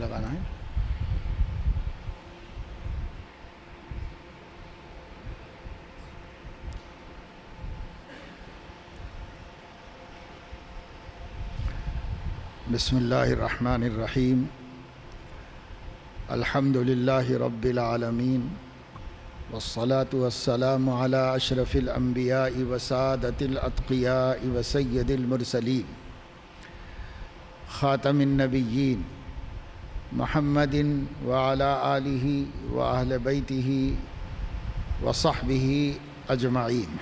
لگانا ہے؟ بسم اللہ الرحمن الرحیم الحمد للہ رب العالمین والصلاة والسلام علی اشرف الانبیاء وسادۃ الاتقیاء وسید المرسلین خاتم النبیین محمد وعلی آلہ واہل بیتہ وصحبہ اجمعین۔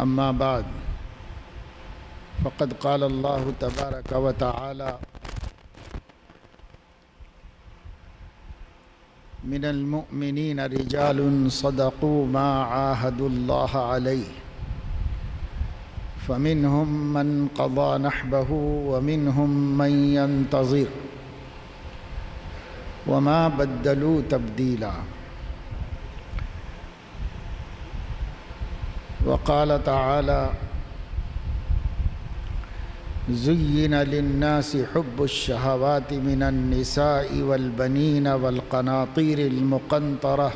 اما بعد فقد قال اللہ تبارک و تعالی من المؤمنین رجال صدقوا ما عاهدوا اللہ علیہ فمنهم من قضى نحبه ومنهم من ينتظر وما بدلوا تبدیلا۔ وقال تعالی زين للناس حب الشهوات من النساء والبنين والقناطير المقنطرة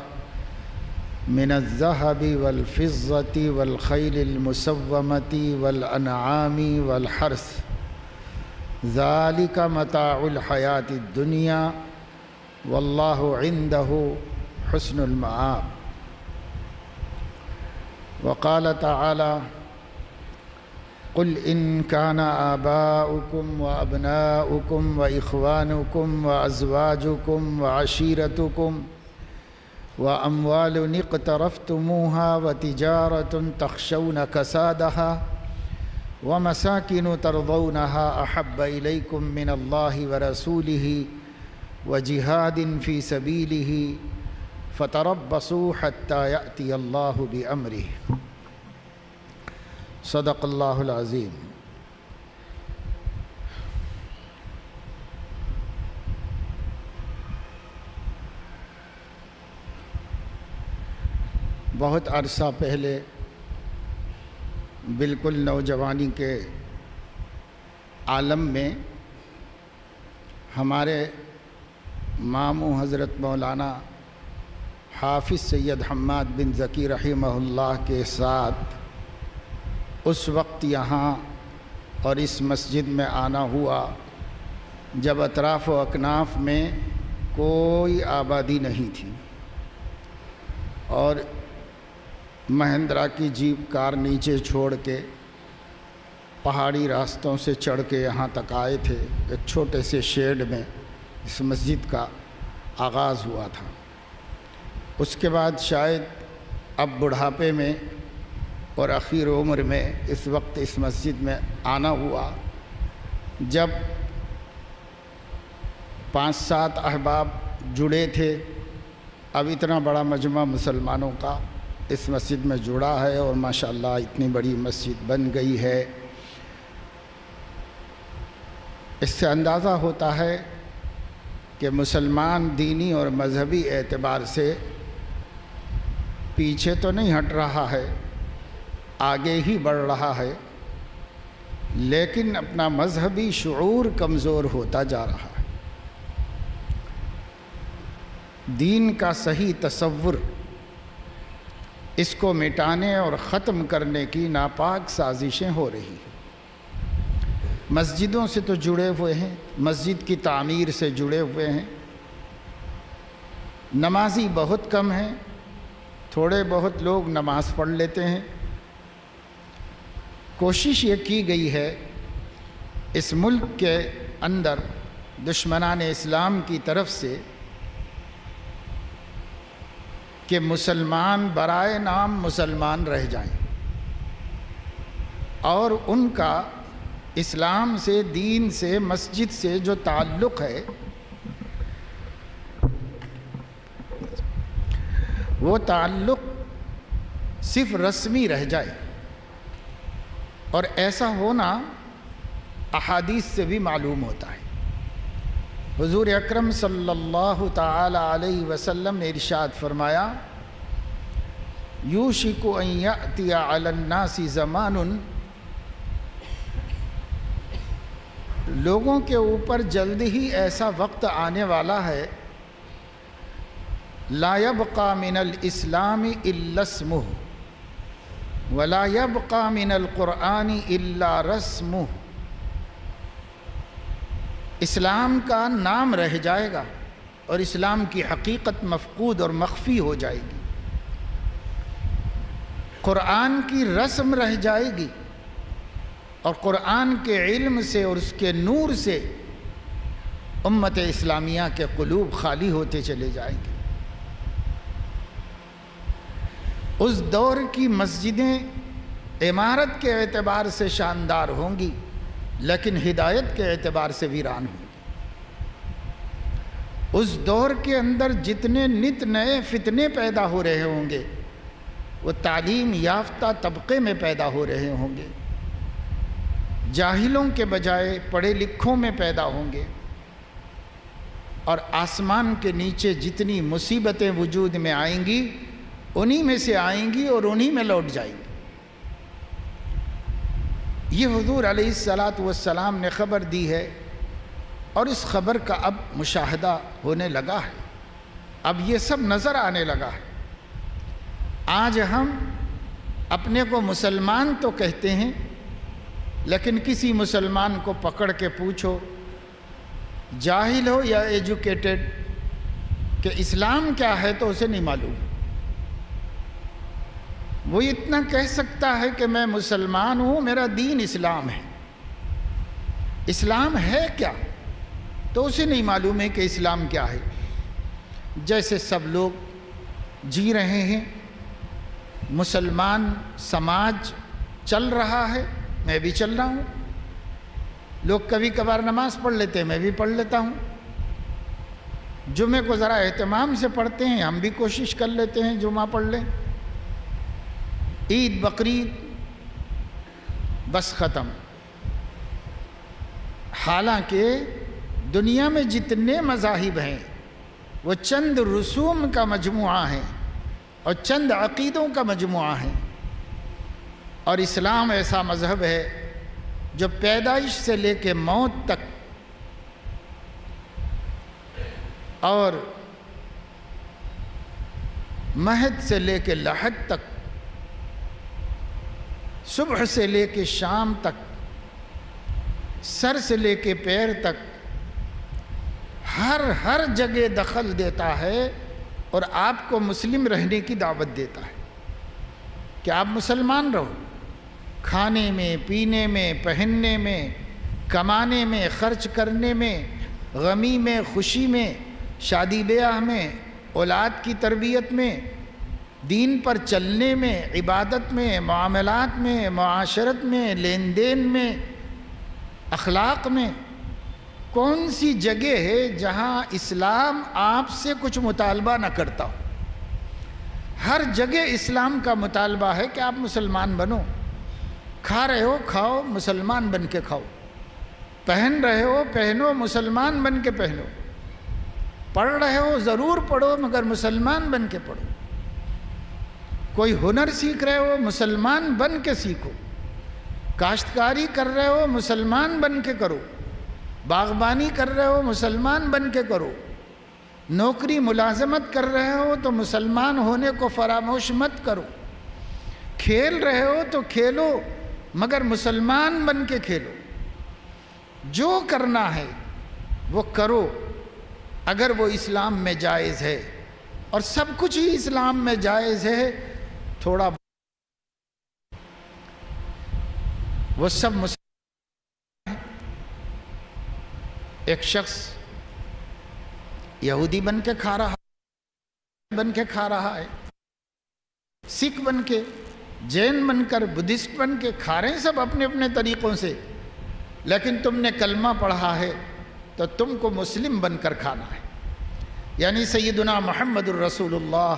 من الذهب والفضة والخيل المسومة والأنعام والحرث ذلك متاع الحياة الدنيا والله عنده حسن المآب۔ وقال تعالى قل إن كان آباؤكم وأبناؤكم وإخوانكم وأزواجكم وعشيرتكم وأموال اقترفتموها وتجارة تخشون كسادها ومساكن ترضونها أحب إليكم من الله ورسوله وجهاد في سبيله فتربصوا حتى يأتي الله بأمره۔ صدق اللہ العظیم۔ بہت عرصہ پہلے بالکل نوجوانی کے عالم میں ہمارے ماموں حضرت مولانا حافظ سید حماد بن ذکی رحمہ اللہ کے ساتھ اس وقت یہاں اور اس مسجد میں آنا ہوا جب اطراف و اکناف میں کوئی آبادی نہیں تھی، اور مہندرا کی جیپ کار نیچے چھوڑ کے پہاڑی راستوں سے چڑھ کے یہاں تک آئے تھے۔ ایک چھوٹے سے شیڈ میں اس مسجد کا آغاز ہوا تھا۔ اس کے بعد شاید اب بڑھاپے میں اور اخیر عمر میں اس وقت اس مسجد میں آنا ہوا جب 5-7 احباب جڑے تھے۔ اب اتنا بڑا مجمع مسلمانوں کا اس مسجد میں جڑا ہے، اور ماشاءاللہ اتنی بڑی مسجد بن گئی ہے۔ اس سے اندازہ ہوتا ہے کہ مسلمان دینی اور مذہبی اعتبار سے پیچھے تو نہیں ہٹ رہا ہے، آگے ہی بڑھ رہا ہے، لیکن اپنا مذہبی شعور کمزور ہوتا جا رہا ہے۔ دین کا صحیح تصور، اس کو مٹانے اور ختم کرنے کی ناپاک سازشیں ہو رہی ہیں۔ مسجدوں سے تو جڑے ہوئے ہیں، مسجد کی تعمیر سے جڑے ہوئے ہیں، نمازی بہت کم ہیں، تھوڑے بہت لوگ نماز پڑھ لیتے ہیں۔ کوشش یہ کی گئی ہے اس ملک کے اندر دشمنان اسلام کی طرف سے کہ مسلمان برائے نام مسلمان رہ جائیں، اور ان کا اسلام سے، دین سے، مسجد سے جو تعلق ہے وہ تعلق صرف رسمی رہ جائے، اور ایسا ہونا احادیث سے بھی معلوم ہوتا ہے۔ حضور اکرم صلی اللہ تعالی علیہ وسلم نے ارشاد فرمایا یوشک ان یأتی علی الناس زمان لوگوں کے اوپر جلد ہی ایسا وقت آنے والا ہے لا يبقى من الاسلام الا اسمه ولا يبقى من القرآن الا رسمه۔ اسلام کا نام رہ جائے گا اور اسلام کی حقیقت مفقود اور مخفی ہو جائے گی، قرآن کی رسم رہ جائے گی اور قرآن کے علم سے اور اس کے نور سے امت اسلامیہ کے قلوب خالی ہوتے چلے جائیں گے۔ اس دور کی مسجدیں عمارت کے اعتبار سے شاندار ہوں گی لیکن ہدایت کے اعتبار سے ویران ہوں گی۔ اس دور کے اندر جتنے نت نئے فتنے پیدا ہو رہے ہوں گے وہ تعلیم یافتہ طبقے میں پیدا ہو رہے ہوں گے، جاہلوں کے بجائے پڑھے لکھوں میں پیدا ہوں گے، اور آسمان کے نیچے جتنی مصیبتیں وجود میں آئیں گی انہی میں سے آئیں گی اور انہی میں لوٹ جائیں گی۔ یہ حضور علیہ السلام نے خبر دی ہے اور اس خبر کا اب مشاہدہ ہونے لگا ہے، اب یہ سب نظر آنے لگا ہے۔ آج ہم اپنے کو مسلمان تو کہتے ہیں لیکن کسی مسلمان کو پکڑ کے پوچھو، جاہل ہو یا ایجوکیٹڈ، کہ اسلام کیا ہے تو اسے نہیں معلوم۔ وہ اتنا کہہ سکتا ہے کہ میں مسلمان ہوں، میرا دین اسلام ہے۔ اسلام ہے کیا تو اسے نہیں معلوم ہے کہ اسلام کیا ہے۔ جیسے سب لوگ جی رہے ہیں، مسلمان سماج چل رہا ہے، میں بھی چل رہا ہوں۔ لوگ کبھی کبھار نماز پڑھ لیتے ہیں، میں بھی پڑھ لیتا ہوں۔ جمعے کو ذرا اہتمام سے پڑھتے ہیں، ہم بھی کوشش کر لیتے ہیں جمعہ پڑھ لیں۔ عید بقرعید بس ختم۔ حالانکہ دنیا میں جتنے مذاہب ہیں وہ چند رسوم کا مجموعہ ہیں اور چند عقیدوں کا مجموعہ ہیں، اور اسلام ایسا مذہب ہے جو پیدائش سے لے کے موت تک اور مہد سے لے کے لحد تک، صبح سے لے کے شام تک، سر سے لے کے پیر تک ہر جگہ دخل دیتا ہے اور آپ کو مسلم رہنے کی دعوت دیتا ہے کہ آپ مسلمان رہو، کھانے میں، پینے میں، پہننے میں، کمانے میں، خرچ کرنے میں، غمی میں، خوشی میں، شادی بیاہ میں، اولاد کی تربیت میں، دین پر چلنے میں، عبادت میں، معاملات میں، معاشرت میں، لین دین میں، اخلاق میں۔ کون سی جگہ ہے جہاں اسلام آپ سے کچھ مطالبہ نہ کرتا ہو؟ ہر جگہ اسلام کا مطالبہ ہے کہ آپ مسلمان بنو۔ کھا رہے ہو کھاؤ، مسلمان بن کے کھاؤ۔ پہن رہے ہو پہنو، مسلمان بن کے پہنو۔ پڑھ رہے ہو ضرور پڑھو مگر مسلمان بن کے پڑھو۔ کوئی ہنر سیکھ رہے ہو مسلمان بن کے سیکھو۔ کاشتکاری کر رہے ہو مسلمان بن کے کرو۔ باغبانی کر رہے ہو مسلمان بن کے کرو۔ نوکری ملازمت کر رہے ہو تو مسلمان ہونے کو فراموش مت کرو۔ کھیل رہے ہو تو کھیلو مگر مسلمان بن کے کھیلو۔ جو کرنا ہے وہ کرو اگر وہ اسلام میں جائز ہے، اور سب کچھ ہی اسلام میں جائز ہے، تھوڑا وہ سب مسلمان ہیں۔ ایک شخص یہودی بن کے کھا رہا ہے، سکھ بن کے، جین بن کر، بدھسٹ بن کے کھا رہے ہیں سب اپنے اپنے طریقوں سے، لیکن تم نے کلمہ پڑھا ہے تو تم کو مسلم بن کر کھانا ہے، یعنی سیدنا محمد الرسول اللہ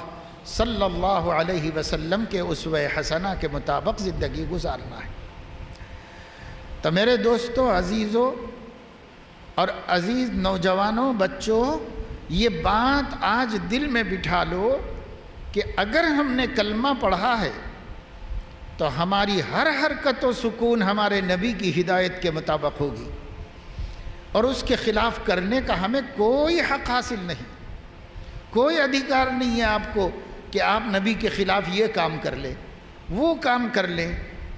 صلی اللہ علیہ وسلم کے اسوہ حسنہ کے مطابق زندگی گزارنا ہے۔ تو میرے دوستو، عزیزوں اور عزیز نوجوانوں، بچوں، یہ بات آج دل میں بٹھا لو کہ اگر ہم نے کلمہ پڑھا ہے تو ہماری ہر حرکت و سکون ہمارے نبی کی ہدایت کے مطابق ہوگی۔ اور اس کے خلاف کرنے کا ہمیں کوئی حق حاصل نہیں، کوئی ادھیکار نہیں ہے آپ کو کہ آپ نبی کے خلاف یہ کام کر لیں، وہ کام کر لیں۔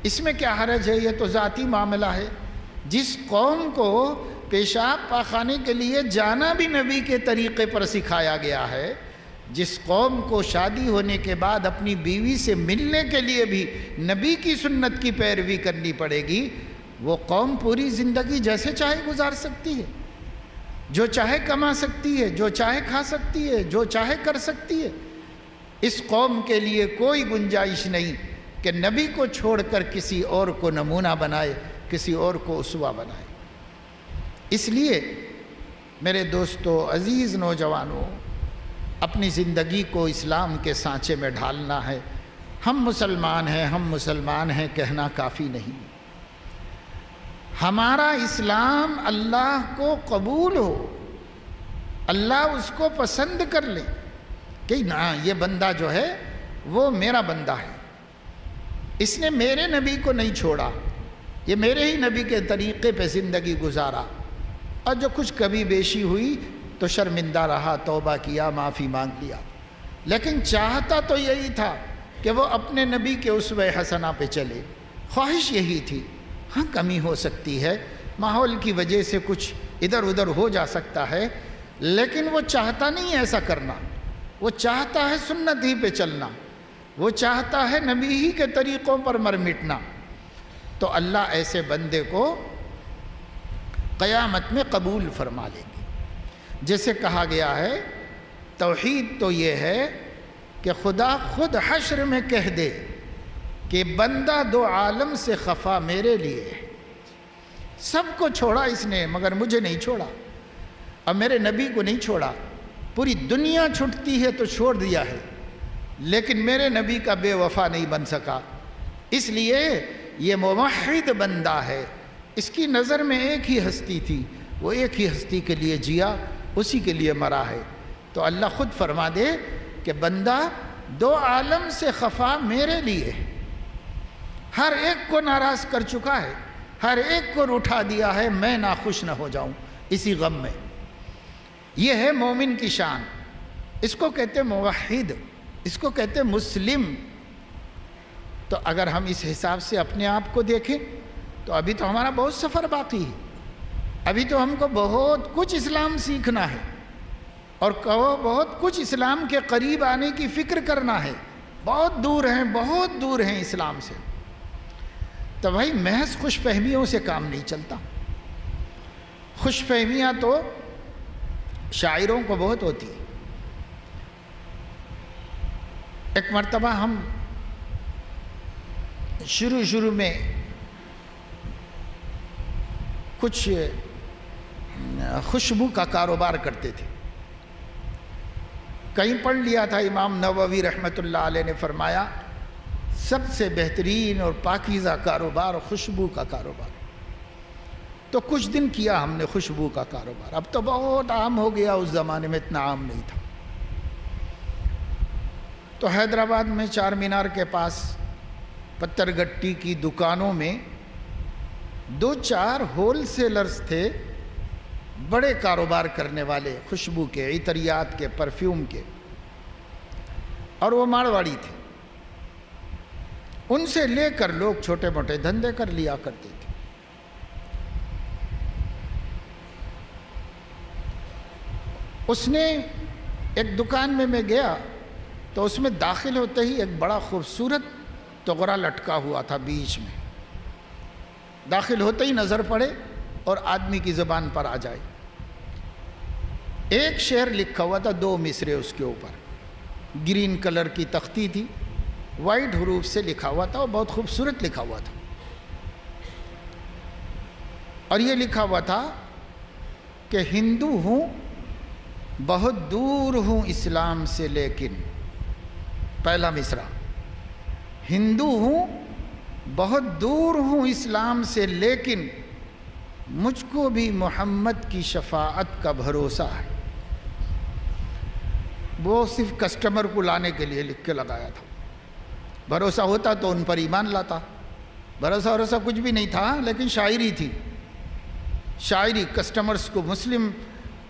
اس میں کیا حرج ہے؟ یہ تو ذاتی معاملہ ہے۔ جس قوم کو پیشاب پاخانے کے لیے جانا بھی نبی کے طریقے پر سکھایا گیا ہے، جس قوم کو شادی ہونے کے بعد اپنی بیوی سے ملنے کے لیے بھی نبی کی سنت کی پیروی کرنی پڑے گی، وہ قوم پوری زندگی جیسے چاہے گزار سکتی ہے، جو چاہے کما سکتی ہے، جو چاہے کھا سکتی ہے، جو چاہے کر سکتی ہے۔ اس قوم کے لیے کوئی گنجائش نہیں کہ نبی کو چھوڑ کر کسی اور کو نمونہ بنائے، کسی اور کو اسوہ بنائے۔ اس لیے میرے دوستو، عزیز نوجوانوں، اپنی زندگی کو اسلام کے سانچے میں ڈھالنا ہے۔ ہم مسلمان ہیں کہنا کافی نہیں۔ ہمارا اسلام اللہ کو قبول ہو، اللہ اس کو پسند کر لے کہ نا یہ بندہ جو ہے وہ میرا بندہ ہے، اس نے میرے نبی کو نہیں چھوڑا، یہ میرے ہی نبی کے طریقے پہ زندگی گزارا، اور جو کچھ کبھی بیشی ہوئی تو شرمندہ رہا، توبہ کیا، معافی مانگ لیا، لیکن چاہتا تو یہی تھا کہ وہ اپنے نبی کے اسوہ حسنہ پہ چلے، خواہش یہی تھی۔ ہاں کمی ہو سکتی ہے، ماحول کی وجہ سے کچھ ادھر ادھر ہو جا سکتا ہے، لیکن وہ چاہتا نہیں ایسا کرنا، وہ چاہتا ہے سنت ہی پہ چلنا، وہ چاہتا ہے نبی ہی کے طریقوں پر مر مٹنا۔ تو اللہ ایسے بندے کو قیامت میں قبول فرما لیں گے۔ جیسے کہا گیا ہے، توحید تو یہ ہے کہ خدا خود حشر میں کہہ دے کہ بندہ دو عالم سے خفا میرے لیے ہے، سب کو چھوڑا اس نے مگر مجھے نہیں چھوڑا، اور میرے نبی کو نہیں چھوڑا۔ پوری دنیا چھٹتی ہے تو چھوڑ دیا ہے، لیکن میرے نبی کا بے وفا نہیں بن سکا، اس لیے یہ موحد بندہ ہے۔ اس کی نظر میں ایک ہی ہستی تھی، وہ ایک ہی ہستی کے لیے جیا، اسی کے لیے مرا ہے۔ تو اللہ خود فرما دے کہ بندہ دو عالم سے خفا میرے لیے ہے، ہر ایک کو ناراض کر چکا ہے، ہر ایک کو روٹھا دیا ہے، میں ناخوش نہ ہو جاؤں اسی غم میں۔ یہ ہے مومن کی شان، اس کو کہتے موحد، اس کو کہتے مسلم۔ تو اگر ہم اس حساب سے اپنے آپ کو دیکھیں تو ابھی تو ہمارا بہت سفر باقی ہے، ابھی تو ہم کو بہت کچھ اسلام سیکھنا ہے، اور بہت کچھ اسلام کے قریب آنے کی فکر کرنا ہے، بہت دور ہیں اسلام سے۔ تو بھائی محض خوش فہمیوں سے کام نہیں چلتا۔ خوش فہمیاں تو شاعروں کو بہت ہوتی ہے۔ ایک مرتبہ ہم شروع میں کچھ خوشبو کا کاروبار کرتے تھے۔ کہیں پڑھ لیا تھا، امام نووی رحمۃ اللہ علیہ نے فرمایا سب سے بہترین اور پاکیزہ کاروبار خوشبو کا کاروبار۔ تو کچھ دن کیا ہم نے خوشبو کا کاروبار، اب تو بہت عام ہو گیا، اس زمانے میں اتنا عام نہیں تھا۔ تو حیدرآباد میں چار مینار کے پاس پتھر گٹی کی دکانوں میں دو چار ہول سیلرز تھے، بڑے کاروبار کرنے والے خوشبو کے، عطریات کے، پرفیوم کے، اور وہ مارواڑی تھے۔ ان سے لے کر لوگ چھوٹے موٹے دھندے کر لیا کرتے تھے۔ اس نے ایک دکان میں گیا تو اس میں داخل ہوتے ہی ایک بڑا خوبصورت تغرا لٹکا ہوا تھا بیچ میں، داخل ہوتے ہی نظر پڑے اور آدمی کی زبان پر آ جائے۔ ایک شعر لکھا ہوا تھا، دو مصرے اس کے اوپر، گرین کلر کی تختی تھی، وائٹ حروف سے لکھا ہوا تھا، اور بہت خوبصورت لکھا ہوا تھا، اور یہ لکھا ہوا تھا کہ ہندو ہوں بہت دور ہوں اسلام سے لیکن، پہلا مصرع، ہندو ہوں بہت دور ہوں اسلام سے لیکن مجھ کو بھی محمد کی شفاعت کا بھروسہ ہے۔ وہ صرف کسٹمر کو لانے کے لیے لکھ کے لگایا تھا، بھروسہ ہوتا تو ان پر ایمان لاتا، بھروسہ کچھ بھی نہیں تھا، لیکن شاعری تھی۔ شاعری کسٹمرز کو مسلم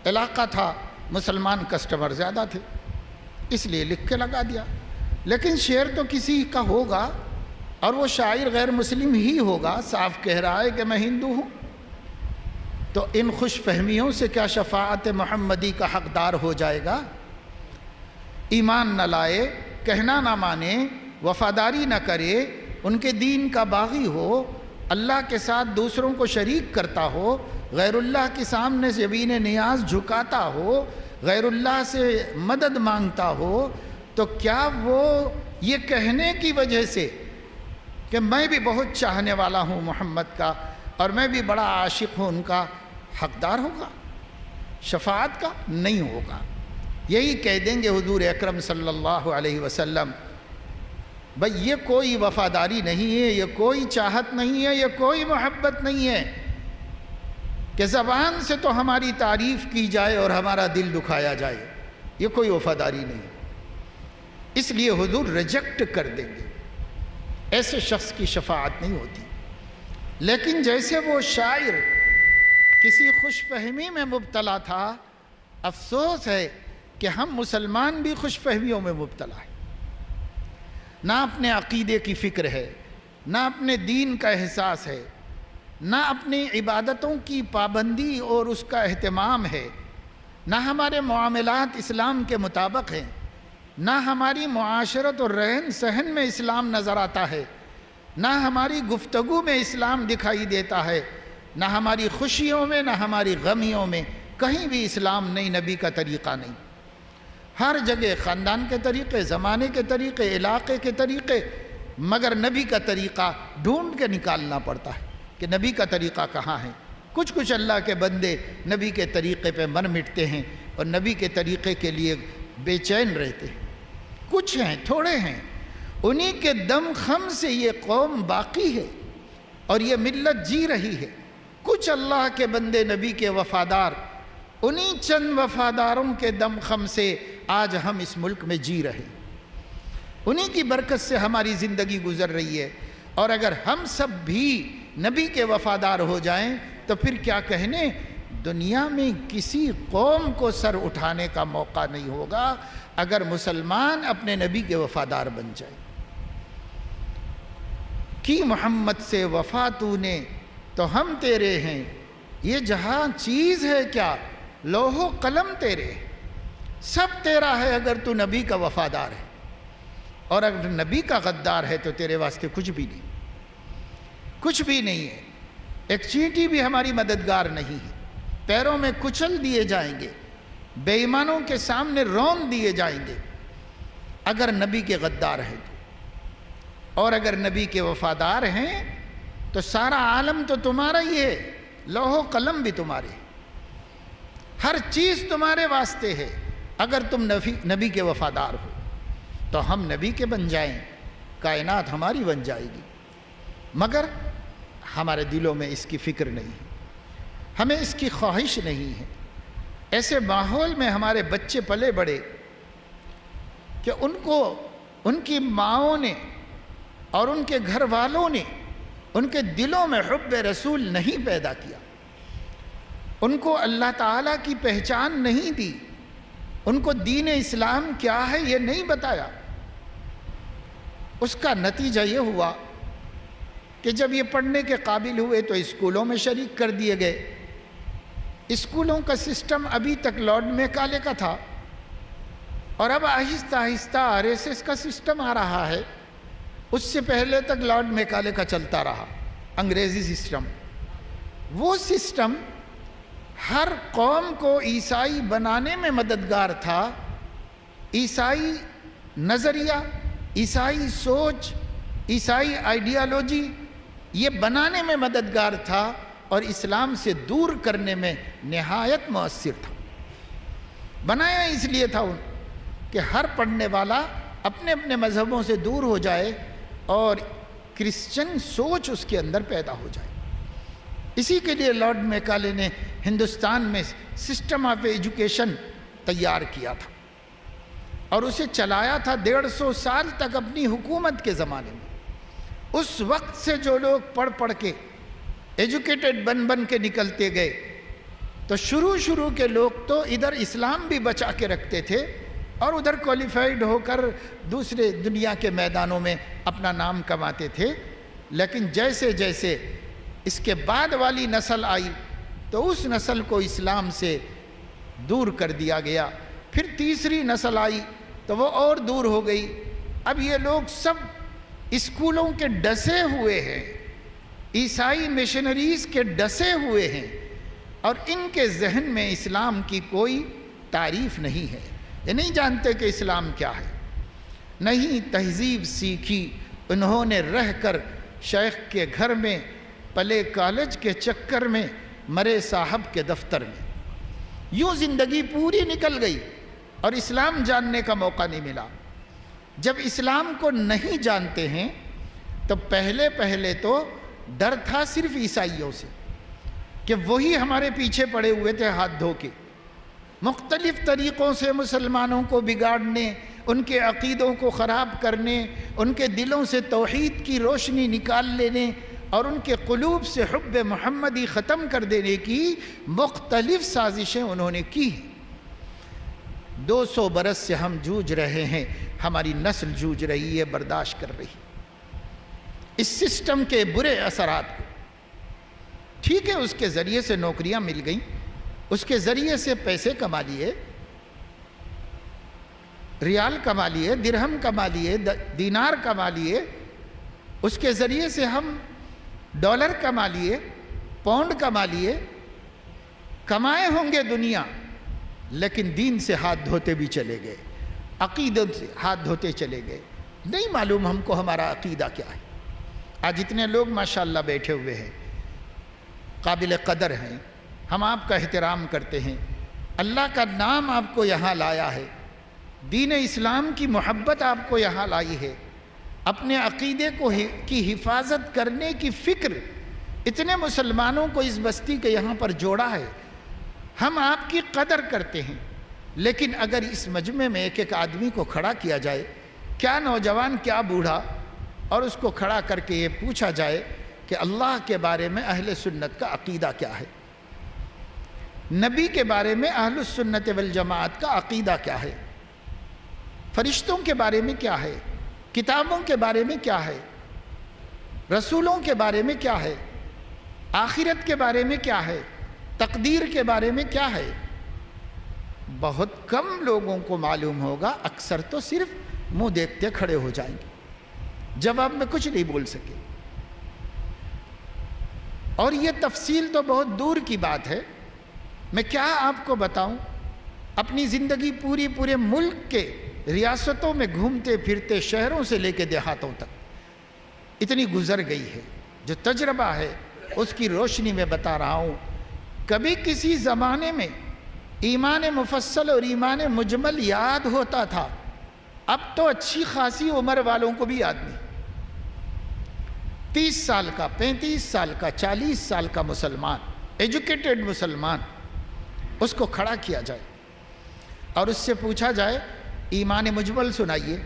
علاقہ تھا، مسلمان کسٹمر زیادہ تھے، اس لیے لکھ کے لگا دیا۔ لیکن شعر تو کسی کا ہوگا اور وہ شاعر غیر مسلم ہی ہوگا، صاف کہہ رہا ہے کہ میں ہندو ہوں، تو ان خوش فہمیوں سے کیا شفاعت محمدی کا حقدار ہو جائے گا؟ ایمان نہ لائے، کہنا نہ مانے، وفاداری نہ کرے، ان کے دین کا باغی ہو، اللہ کے ساتھ دوسروں کو شریک کرتا ہو، غیر اللہ کے سامنے زبین نیاز جھکاتا ہو، غیر اللہ سے مدد مانگتا ہو، تو کیا وہ یہ کہنے کی وجہ سے کہ میں بھی بہت چاہنے والا ہوں محمد کا اور میں بھی بڑا عاشق ہوں ان کا، حقدار ہوگا شفاعت کا؟ نہیں ہوگا۔ یہی کہہ دیں گے حضور اکرم صلی اللہ علیہ وسلم، بھئی یہ کوئی وفاداری نہیں ہے، یہ کوئی چاہت نہیں ہے، یہ کوئی محبت نہیں ہے کہ زبان سے تو ہماری تعریف کی جائے اور ہمارا دل دکھایا جائے، یہ کوئی وفاداری نہیں ہے۔ اس لیے حضور ریجیکٹ کر دیں گے، ایسے شخص کی شفاعت نہیں ہوتی۔ لیکن جیسے وہ شاعر کسی خوش فہمی میں مبتلا تھا، افسوس ہے کہ ہم مسلمان بھی خوش فہمیوں میں مبتلا ہیں، نہ اپنے عقیدے کی فکر ہے، نہ اپنے دین کا احساس ہے، نہ اپنی عبادتوں کی پابندی اور اس کا اہتمام ہے، نہ ہمارے معاملات اسلام کے مطابق ہیں، نہ ہماری معاشرت اور رہن سہن میں اسلام نظر آتا ہے، نہ ہماری گفتگو میں اسلام دکھائی دیتا ہے، نہ ہماری خوشیوں میں، نہ ہماری غمیوں میں، کہیں بھی اسلام نہیں، نبی کا طریقہ نہیں۔ ہر جگہ خاندان کے طریقے، زمانے کے طریقے، علاقے کے طریقے، مگر نبی کا طریقہ ڈھونڈ کے نکالنا پڑتا ہے کہ نبی کا طریقہ کہاں ہے۔ کچھ اللہ کے بندے نبی کے طریقے پہ من مٹتے ہیں اور نبی کے طریقے کے لیے بے چین رہتے ہیں، کچھ ہیں، تھوڑے ہیں، انہی کے دم خم سے یہ قوم باقی ہے اور یہ ملت جی رہی ہے۔ کچھ اللہ کے بندے نبی کے وفادار، انہی چند وفاداروں کے دم خم سے آج ہم اس ملک میں جی رہے ہیں، انہی کی برکت سے ہماری زندگی گزر رہی ہے۔ اور اگر ہم سب بھی نبی کے وفادار ہو جائیں تو پھر کیا کہنے، دنیا میں کسی قوم کو سر اٹھانے کا موقع نہیں ہوگا اگر مسلمان اپنے نبی کے وفادار بن جائے۔ کی محمد سے وفا تو نے تو ہم تیرے ہیں، یہ جہاں چیز ہے کیا، لوح و قلم تیرے، سب تیرا ہے اگر تو نبی کا وفادار ہے، اور اگر نبی کا غدار ہے تو تیرے واسطے کچھ بھی نہیں، کچھ بھی نہیں ہے، ایک چینٹی بھی ہماری مددگار نہیں ہے، پیروں میں کچل دیے جائیں گے، بے ایمانوں کے سامنے رون دیے جائیں گے اگر نبی کے غدار ہیں تو، اور اگر نبی کے وفادار ہیں تو سارا عالم تو تمہارا ہی ہے، لوح و قلم بھی تمہارے، ہر چیز تمہارے واسطے ہے اگر تم نبی کے وفادار ہو تو ہم نبی کے بن جائیں، کائنات ہماری بن جائے گی۔ مگر ہمارے دلوں میں اس کی فکر نہیں ہے، ہمیں اس کی خواہش نہیں ہے۔ ایسے ماحول میں ہمارے بچے پلے بڑے کہ ان کو ان کی ماؤں نے اور ان کے گھر والوں نے ان کے دلوں میں حب رسول نہیں پیدا کیا، ان کو اللہ تعالیٰ کی پہچان نہیں دی، ان کو دین اسلام کیا ہے یہ نہیں بتایا۔ اس کا نتیجہ یہ ہوا کہ جب یہ پڑھنے کے قابل ہوئے تو اسکولوں میں شریک کر دیے گئے۔ اسکولوں کا سسٹم ابھی تک لارڈ میکالے کا تھا، اور اب آہستہ آہستہ RSS کا سسٹم آ رہا ہے۔ اس سے پہلے تک لارڈ میکالے کا چلتا رہا انگریزی سسٹم۔ وہ سسٹم ہر قوم کو عیسائی بنانے میں مددگار تھا، عیسائی نظریہ، عیسائی سوچ، عیسائی آئیڈیالوجی یہ بنانے میں مددگار تھا اور اسلام سے دور کرنے میں نہایت مؤثر تھا۔ بنایا اس لیے تھا کہ ہر پڑھنے والا اپنے اپنے مذہبوں سے دور ہو جائے اور کرسچن سوچ اس کے اندر پیدا ہو جائے۔ اسی کے لیے لارڈ میکالے نے ہندوستان میں سسٹم آف ایجوکیشن تیار کیا تھا اور اسے چلایا تھا 150 سال تک اپنی حکومت کے زمانے میں۔ اس وقت سے جو لوگ پڑھ کے ایجوکیٹڈ بن کے نکلتے گئے تو شروع کے لوگ تو ادھر اسلام بھی بچا کے رکھتے تھے اور ادھر کوالیفائڈ ہو کر دوسرے دنیا کے میدانوں میں اپنا نام کماتے تھے، لیکن جیسے جیسے اس کے بعد والی نسل آئی تو اس نسل کو اسلام سے دور کر دیا گیا، پھر تیسری نسل آئی تو وہ اور دور ہو گئی۔ اب یہ لوگ سب اسکولوں کے ڈسے ہوئے ہیں، عیسائی مشنریز کے ڈسے ہوئے ہیں، اور ان کے ذہن میں اسلام کی کوئی تعریف نہیں ہے، یہ نہیں جانتے کہ اسلام کیا ہے، نہیں تہذیب سیکھی انہوں نے رہ کر شیخ کے گھر میں، پلے کالج کے چکر میں، مرے صاحب کے دفتر میں، یوں زندگی پوری نکل گئی اور اسلام جاننے کا موقع نہیں ملا۔ جب اسلام کو نہیں جانتے ہیں تو پہلے تو ڈر تھا صرف عیسائیوں سے کہ وہی ہمارے پیچھے پڑے ہوئے تھے ہاتھ دھو کے، مختلف طریقوں سے مسلمانوں کو بگاڑنے، ان کے عقیدوں کو خراب کرنے، ان کے دلوں سے توحید کی روشنی نکال لینے اور ان کے قلوب سے حب محمدی ختم کر دینے کی مختلف سازشیں انہوں نے کی ہیں۔ 200 برس سے ہم جوجھ رہے ہیں، ہماری نسل جوجھ رہی ہے، برداشت کر رہی ہے اس سسٹم کے برے اثرات کو۔ ٹھیک ہے، اس کے ذریعے سے نوکریاں مل گئیں، اس کے ذریعے سے پیسے کما لیے، ریال کما لیے، درہم کما لیے، دینار کما لیے، اس کے ذریعے سے ہم ڈالر کما لیے، پاؤنڈ کما لیے، کمائے ہوں گے دنیا، لیکن دین سے ہاتھ دھوتے بھی چلے گئے، عقیدت سے ہاتھ دھوتے چلے گئے۔ نہیں معلوم ہم کو ہمارا عقیدہ کیا ہے۔ آج اتنے لوگ ماشاءاللہ بیٹھے ہوئے ہیں، قابل قدر ہیں، ہم آپ کا احترام کرتے ہیں، اللہ کا نام آپ کو یہاں لایا ہے، دین اسلام کی محبت آپ کو یہاں لائی ہے، اپنے عقیدے کی حفاظت کرنے کی فکر اتنے مسلمانوں کو اس بستی کے یہاں پر جوڑا ہے، ہم آپ کی قدر کرتے ہیں۔ لیکن اگر اس مجمع میں ایک آدمی کو کھڑا کیا جائے، کیا نوجوان کیا بوڑھا، اور اس کو کھڑا کر کے یہ پوچھا جائے کہ اللہ کے بارے میں اہل سنت کا عقیدہ کیا ہے، نبی کے بارے میں اہل السنت والجماعت کا عقیدہ کیا ہے، فرشتوں کے بارے میں کیا ہے، کتابوں کے بارے میں کیا ہے، رسولوں کے بارے میں کیا ہے، آخرت کے بارے میں کیا ہے، تقدیر کے بارے میں کیا ہے، بہت کم لوگوں کو معلوم ہوگا، اکثر تو صرف منہ دیکھتے کھڑے ہو جائیں گے، جواب میں کچھ نہیں بول سکے۔ اور یہ تفصیل تو بہت دور کی بات ہے، میں کیا آپ کو بتاؤں، اپنی زندگی پورے ملک کے ریاستوں میں گھومتے پھرتے، شہروں سے لے کے دیہاتوں تک اتنی گزر گئی ہے، جو تجربہ ہے اس کی روشنی میں بتا رہا ہوں۔ کبھی کسی زمانے میں ایمان مفصل اور ایمان مجمل یاد ہوتا تھا، اب تو اچھی خاصی عمر والوں کو بھی یاد نہیں۔ 30 سال کا، 35 سال کا، 40 سال کا مسلمان، ایجوکیٹڈ مسلمان، اس کو کھڑا کیا جائے اور اس سے پوچھا جائے ایمان مجمل سنائیے،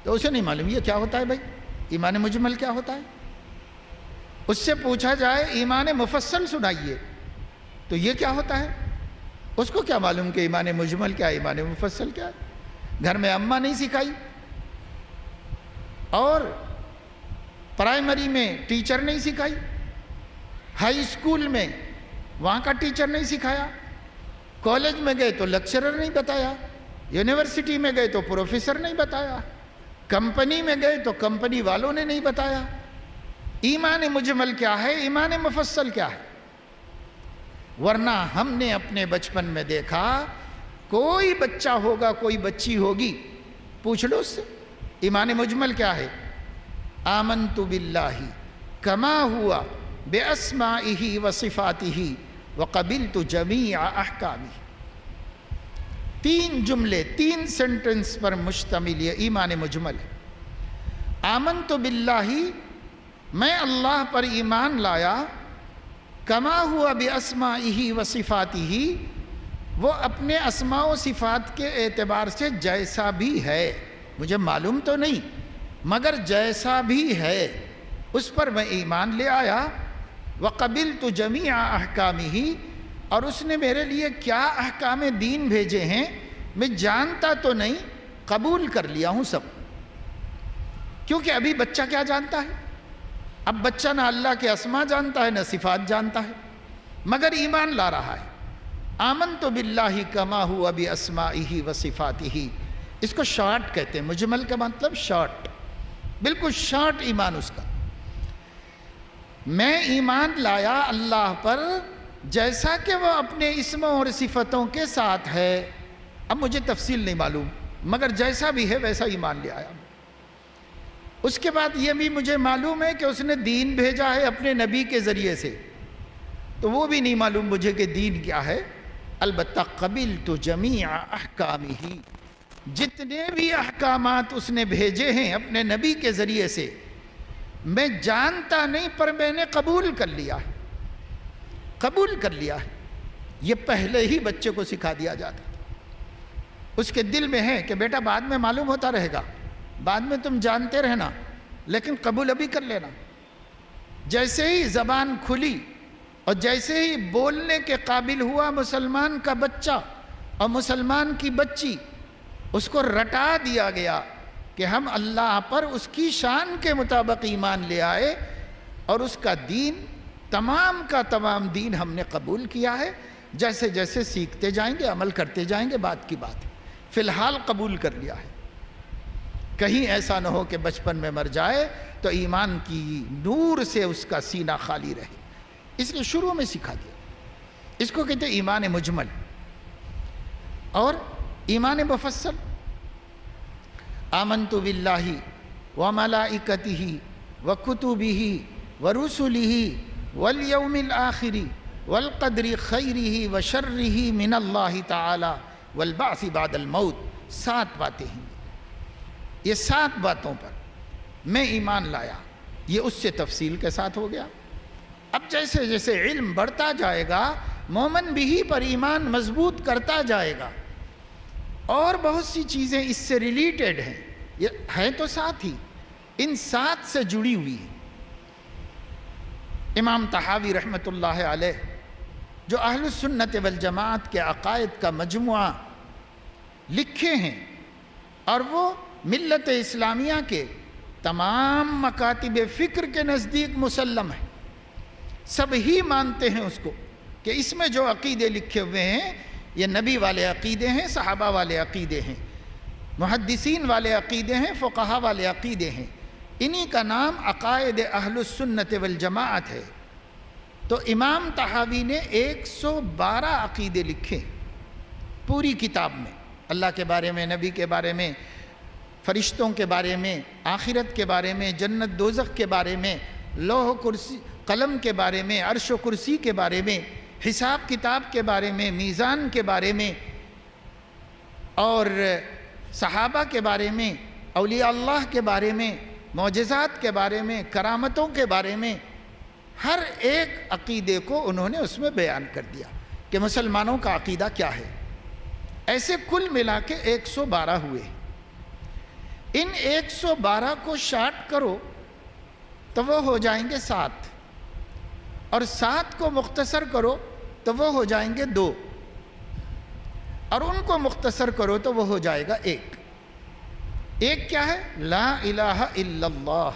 تو اسے نہیں معلوم یہ کیا ہوتا ہے بھائی، ایمان مجمل کیا ہوتا ہے۔ اس سے پوچھا جائے ایمان مفصل سنائیے، تو یہ کیا ہوتا ہے، اس کو کیا معلوم کہ ایمان مجمل کیا ہے، ایمان مفصل کیا ہے۔ گھر میں اماں نہیں سکھائی، اور پرائمری میں ٹیچر نہیں سکھائی، ہائی اسکول میں وہاں کا ٹیچر نہیں سکھایا، کالج میں گئے تو لیکچرر نہیں بتایا، یونیورسٹی میں گئے تو پروفیسر نہیں بتایا، کمپنی میں گئے تو کمپنی والوں نے نہیں بتایا۔ ایمان مجمل کیا ہے، ایمان مفصل کیا ہے؟ ورنہ ہم نے اپنے بچپن میں دیکھا، کوئی بچہ ہوگا، کوئی بچی ہوگی، پوچھ لو اس سے ایمان مجمل کیا ہے، آمنت باللہ کما ہوا باسمائہ وصفاتہ وقبلت جمیع احکامہ۔ 3 جملے، 3 سنٹنس پر مشتمل یہ ایمان مجمل ہے۔ آمنت باللہ، میں اللہ پر ایمان لایا، کما ہوا باسمائہ وصفاتہ، وہ اپنے اسماء و صفات کے اعتبار سے جیسا بھی ہے، مجھے معلوم تو نہیں مگر جیسا بھی ہے، اس پر میں ایمان لے آیا۔ وَقَبِلْتُ جَمِيعَ أَحْكَامِهِ، اور اس نے میرے لیے کیا احکام دین بھیجے ہیں میں جانتا تو نہیں، قبول کر لیا ہوں سب۔ کیونکہ ابھی بچہ کیا جانتا ہے؟ اب بچہ نہ اللہ کے اسما جانتا ہے نہ صفات جانتا ہے، مگر ایمان لا رہا ہے۔ آمنت باللہ کما ہوا باسمائہ وصفاتہ، اس کو شارٹ کہتے ہیں، مجمل کا مطلب شارٹ، بالکل شارٹ ایمان اس کا۔ میں ایمان لایا اللہ پر جیسا کہ وہ اپنے اسموں اور صفتوں کے ساتھ ہے۔ اب مجھے تفصیل نہیں معلوم، مگر جیسا بھی ہے ویسا ایمان لے آیا۔ اس کے بعد یہ بھی مجھے معلوم ہے کہ اس نے دین بھیجا ہے اپنے نبی کے ذریعے سے، تو وہ بھی نہیں معلوم مجھے کہ دین کیا ہے۔ البتہ قبلت جمیع احکامہ، جتنے بھی احکامات اس نے بھیجے ہیں اپنے نبی کے ذریعے سے، میں جانتا نہیں پر میں نے قبول کر لیا ہے، قبول کر لیا ہے۔ یہ پہلے ہی بچے کو سکھا دیا جاتا تھا، اس کے دل میں ہے کہ بیٹا بعد میں معلوم ہوتا رہے گا، بعد میں تم جانتے رہنا، لیکن قبول ابھی کر لینا۔ جیسے ہی زبان کھلی اور جیسے ہی بولنے کے قابل ہوا مسلمان کا بچہ اور مسلمان کی بچی، اس کو رٹا دیا گیا کہ ہم اللہ پر اس کی شان کے مطابق ایمان لے آئے، اور اس کا دین تمام کا تمام دین ہم نے قبول کیا ہے۔ جیسے جیسے سیکھتے جائیں گے، عمل کرتے جائیں گے، بات کی بات ہے، فی الحال قبول کر لیا ہے۔ کہیں ایسا نہ ہو کہ بچپن میں مر جائے تو ایمان کی نور سے اس کا سینہ خالی رہے، اس لیے شروع میں سکھا دیا۔ اس کو کہتے ہیں ایمان مجمل۔ اور ایمان مفصل، آمنت باللہ وملائکتہ وکتبہ ورسلہ والیوم الآخر والقدر خیرہ وشرہ من اللہ تعالی والبعث بعد الموت۔ 7 باتیں ہیں، یہ 7 باتوں پر میں ایمان لایا۔ یہ اس سے تفصیل کے ساتھ ہو گیا۔ اب جیسے جیسے علم بڑھتا جائے گا، مومن بھی پر ایمان مضبوط کرتا جائے گا، اور بہت سی چیزیں اس سے ریلیٹڈ ہیں، یہ ہے تو ساتھ ہی، ان 7 سے جڑی ہوئی ہیں۔ امام طحاوی رحمۃ اللہ علیہ جو اہل السنت والجماعت کے عقائد کا مجموعہ لکھے ہیں، اور وہ ملت اسلامیہ کے تمام مکاتب فکر کے نزدیک مسلم ہے، سب ہی مانتے ہیں اس کو کہ اس میں جو عقیدے لکھے ہوئے ہیں یہ نبی والے عقیدے ہیں، صحابہ والے عقیدے ہیں، محدثین والے عقیدے ہیں، فقہا والے عقیدے ہیں۔ انہی کا نام عقائد اہل السنت والجماعت ہے۔ تو امام طحاوی نے 112 عقیدے لکھے پوری کتاب میں، اللہ کے بارے میں، نبی کے بارے میں، فرشتوں کے بارے میں، آخرت کے بارے میں، جنت دوزخ کے بارے میں، لوح کرسی قلم کے بارے میں، عرش و کرسی کے بارے میں، حساب کتاب کے بارے میں، میزان کے بارے میں، اور صحابہ کے بارے میں، اولیاء اللہ کے بارے میں، معجزات کے بارے میں، کرامتوں کے بارے میں، ہر ایک عقیدے کو انہوں نے اس میں بیان کر دیا کہ مسلمانوں کا عقیدہ کیا ہے۔ ایسے کل ملا کے 112 ہوئے۔ ان 112 کو شارٹ کرو تو وہ ہو جائیں گے 7، اور 7 کو مختصر کرو تو وہ ہو جائیں گے 2، اور ان کو مختصر کرو تو وہ ہو جائے گا 1۔ ایک کیا ہے؟ لا الہ الا اللہ۔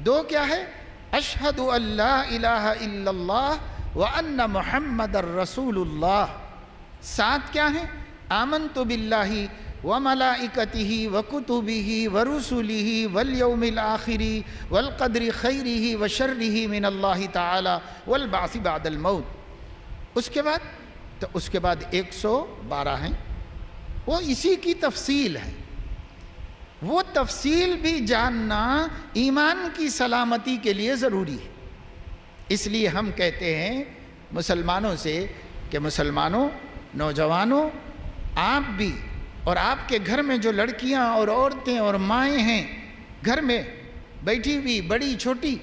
2 کیا ہے؟ اشہد ان لا الہ الا اللہ وان محمد الرسول اللہ۔ 7 کیا ہیں؟ آمنت باللہ وملائکتہ وکتبہ ورسلہ والیوم الآخر والقدر خیرہ وشرہ من اللہ تعالی والبعث بعد الموت۔ اس کے بعد 112 ہیں، وہ اسی کی تفصیل ہے۔ وہ تفصیل بھی جاننا ایمان کی سلامتی کے لیے ضروری ہے۔ اس لیے ہم کہتے ہیں مسلمانوں سے کہ مسلمانوں، نوجوانوں، آپ بھی اور آپ کے گھر میں جو لڑکیاں اور عورتیں اور مائیں ہیں گھر میں بیٹھی ہوئی، بڑی چھوٹی،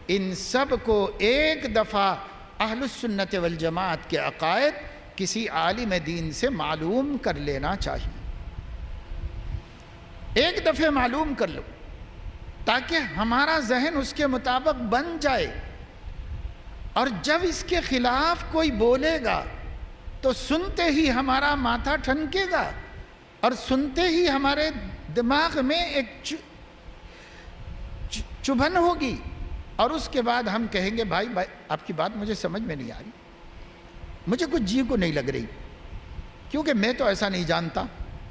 ان سب کو ایک دفعہ اہل السنت والجماعت کے عقائد کسی عالم دین سے معلوم کر لینا چاہیے۔ ایک دفعہ معلوم کر لو، تاکہ ہمارا ذہن اس کے مطابق بن جائے، اور جب اس کے خلاف کوئی بولے گا تو سنتے ہی ہمارا ماتھا ٹھنکے گا، اور سنتے ہی ہمارے دماغ میں ایک چبھن ہوگی، اور اس کے بعد ہم کہیں گے بھائی آپ کی بات مجھے سمجھ میں نہیں آ رہی، مجھے کچھ جی کو نہیں لگ رہی، کیونکہ میں تو ایسا نہیں جانتا،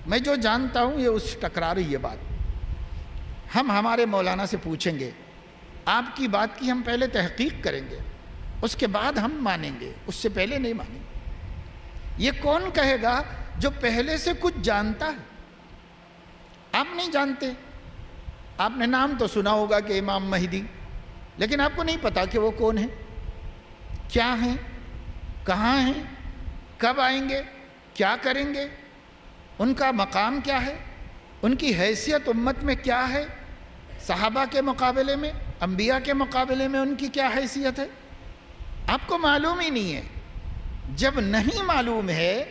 میں جو جانتا ہوں یہ اس سے ٹکرا رہی ہے بات۔ ہم ہمارے مولانا سے پوچھیں گے، آپ کی بات کی ہم پہلے تحقیق کریں گے، اس کے بعد ہم مانیں گے، اس سے پہلے نہیں مانیں گے۔ یہ کون کہے گا جو پہلے سے کچھ جانتا ہے؟ آپ نہیں جانتے، آپ نے نام تو سنا ہوگا کہ امام مہدی، لیکن آپ کو نہیں پتا کہ وہ کون ہیں، کیا ہیں، کہاں ہیں، کب آئیں گے، کیا کریں گے، ان کا مقام کیا ہے، ان کی حیثیت امت میں کیا ہے، صحابہ کے مقابلے میں، انبیاء کے مقابلے میں ان کی کیا حیثیت ہے، آپ کو معلوم ہی نہیں ہے۔ جب نہیں معلوم ہے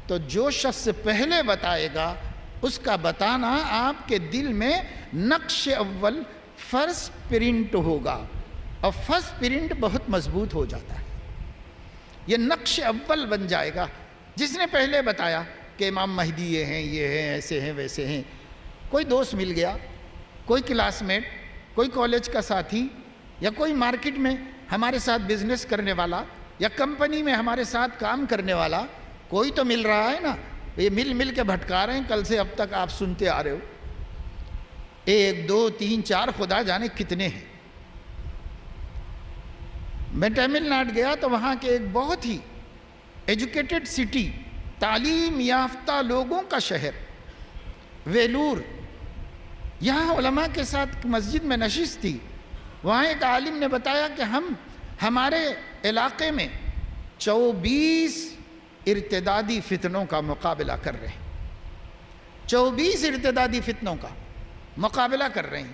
تو جو شخص پہلے بتائے گا اس کا بتانا آپ کے دل میں نقش اول فرض پرنٹ ہوگا، اور فرض پرنٹ بہت مضبوط ہو جاتا ہے، یہ نقش اول بن جائے گا۔ جس نے پہلے بتایا کہ امام مہدی یہ ہیں، ایسے ہیں، ویسے ہیں، کوئی دوست مل گیا، کوئی کلاس میٹ، کوئی کالج کا ساتھی، یا کوئی مارکیٹ میں ہمارے ساتھ بزنس کرنے والا، یا کمپنی میں ہمارے ساتھ کام کرنے والا، کوئی تو مل رہا ہے نا، یہ مل کے بھٹکا رہے ہیں، کل سے اب تک آپ سنتے آ رہے ہو، 1 2 3 4 خدا جانے کتنے ہیں۔ میں تمل ناڈو گیا تو وہاں کے ایک بہت ہی ایجوکیٹڈ سٹی، تعلیم یافتہ لوگوں کا شہر ویلور، یہاں علماء کے ساتھ مسجد میں نشست تھی، وہاں ایک عالم نے بتایا کہ ہمارے علاقے میں 24 ارتدادی فتنوں کا مقابلہ کر رہے ہیں، 24 ارتدادی فتنوں کا مقابلہ کر رہے ہیں۔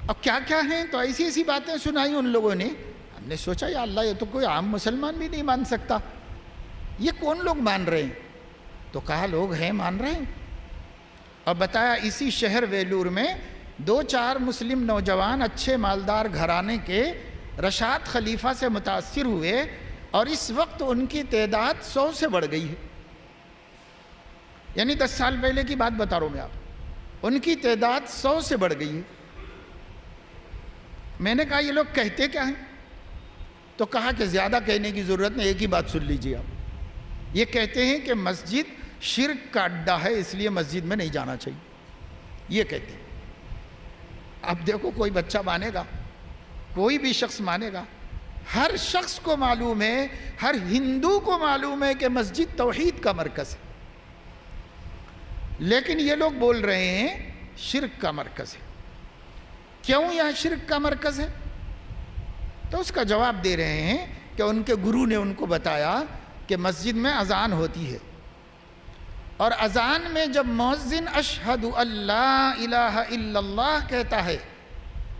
اب کیا کیا ہیں، تو ایسی ایسی باتیں سنائی ان لوگوں نے، ہم نے سوچا یا اللہ یہ تو کوئی عام مسلمان بھی نہیں مان سکتا، یہ کون لوگ مان رہے ہیں؟ تو کہا لوگ ہیں مان رہے ہیں، اور بتایا اسی شہر ویلور میں 2-4 مسلم نوجوان اچھے مالدار گھرانے کے رشاد خلیفہ سے متاثر ہوئے، اور اس وقت ان کی تعداد 100 سے بڑھ گئی ہے، یعنی 10 سال پہلے کی بات بتا رہا ہوں میں آپ، ان کی تعداد 100 سے بڑھ گئی ہے۔ میں نے کہا یہ لوگ کہتے کیا ہیں؟ تو کہا کہ زیادہ کہنے کی ضرورت نہیں، ایک ہی بات سن لیجیے آپ، یہ کہتے ہیں کہ مسجد شرک کا اڈا ہے، اس لیے مسجد میں نہیں جانا چاہیے، یہ کہتے ہیں۔ اب دیکھو کوئی بچہ مانے گا، کوئی بھی شخص مانے گا، ہر شخص کو معلوم ہے، ہر ہندو کو معلوم ہے کہ مسجد توحید کا مرکز ہے، لیکن یہ لوگ بول رہے ہیں شرک کا مرکز ہے۔ کیوں یہاں شرک کا مرکز ہے؟ تو اس کا جواب دے رہے ہیں کہ ان کے گرو نے ان کو بتایا کہ مسجد میں اذان ہوتی ہے، اور اذان میں جب مؤذن اشہد اللہ الہ الا اللہ کہتا ہے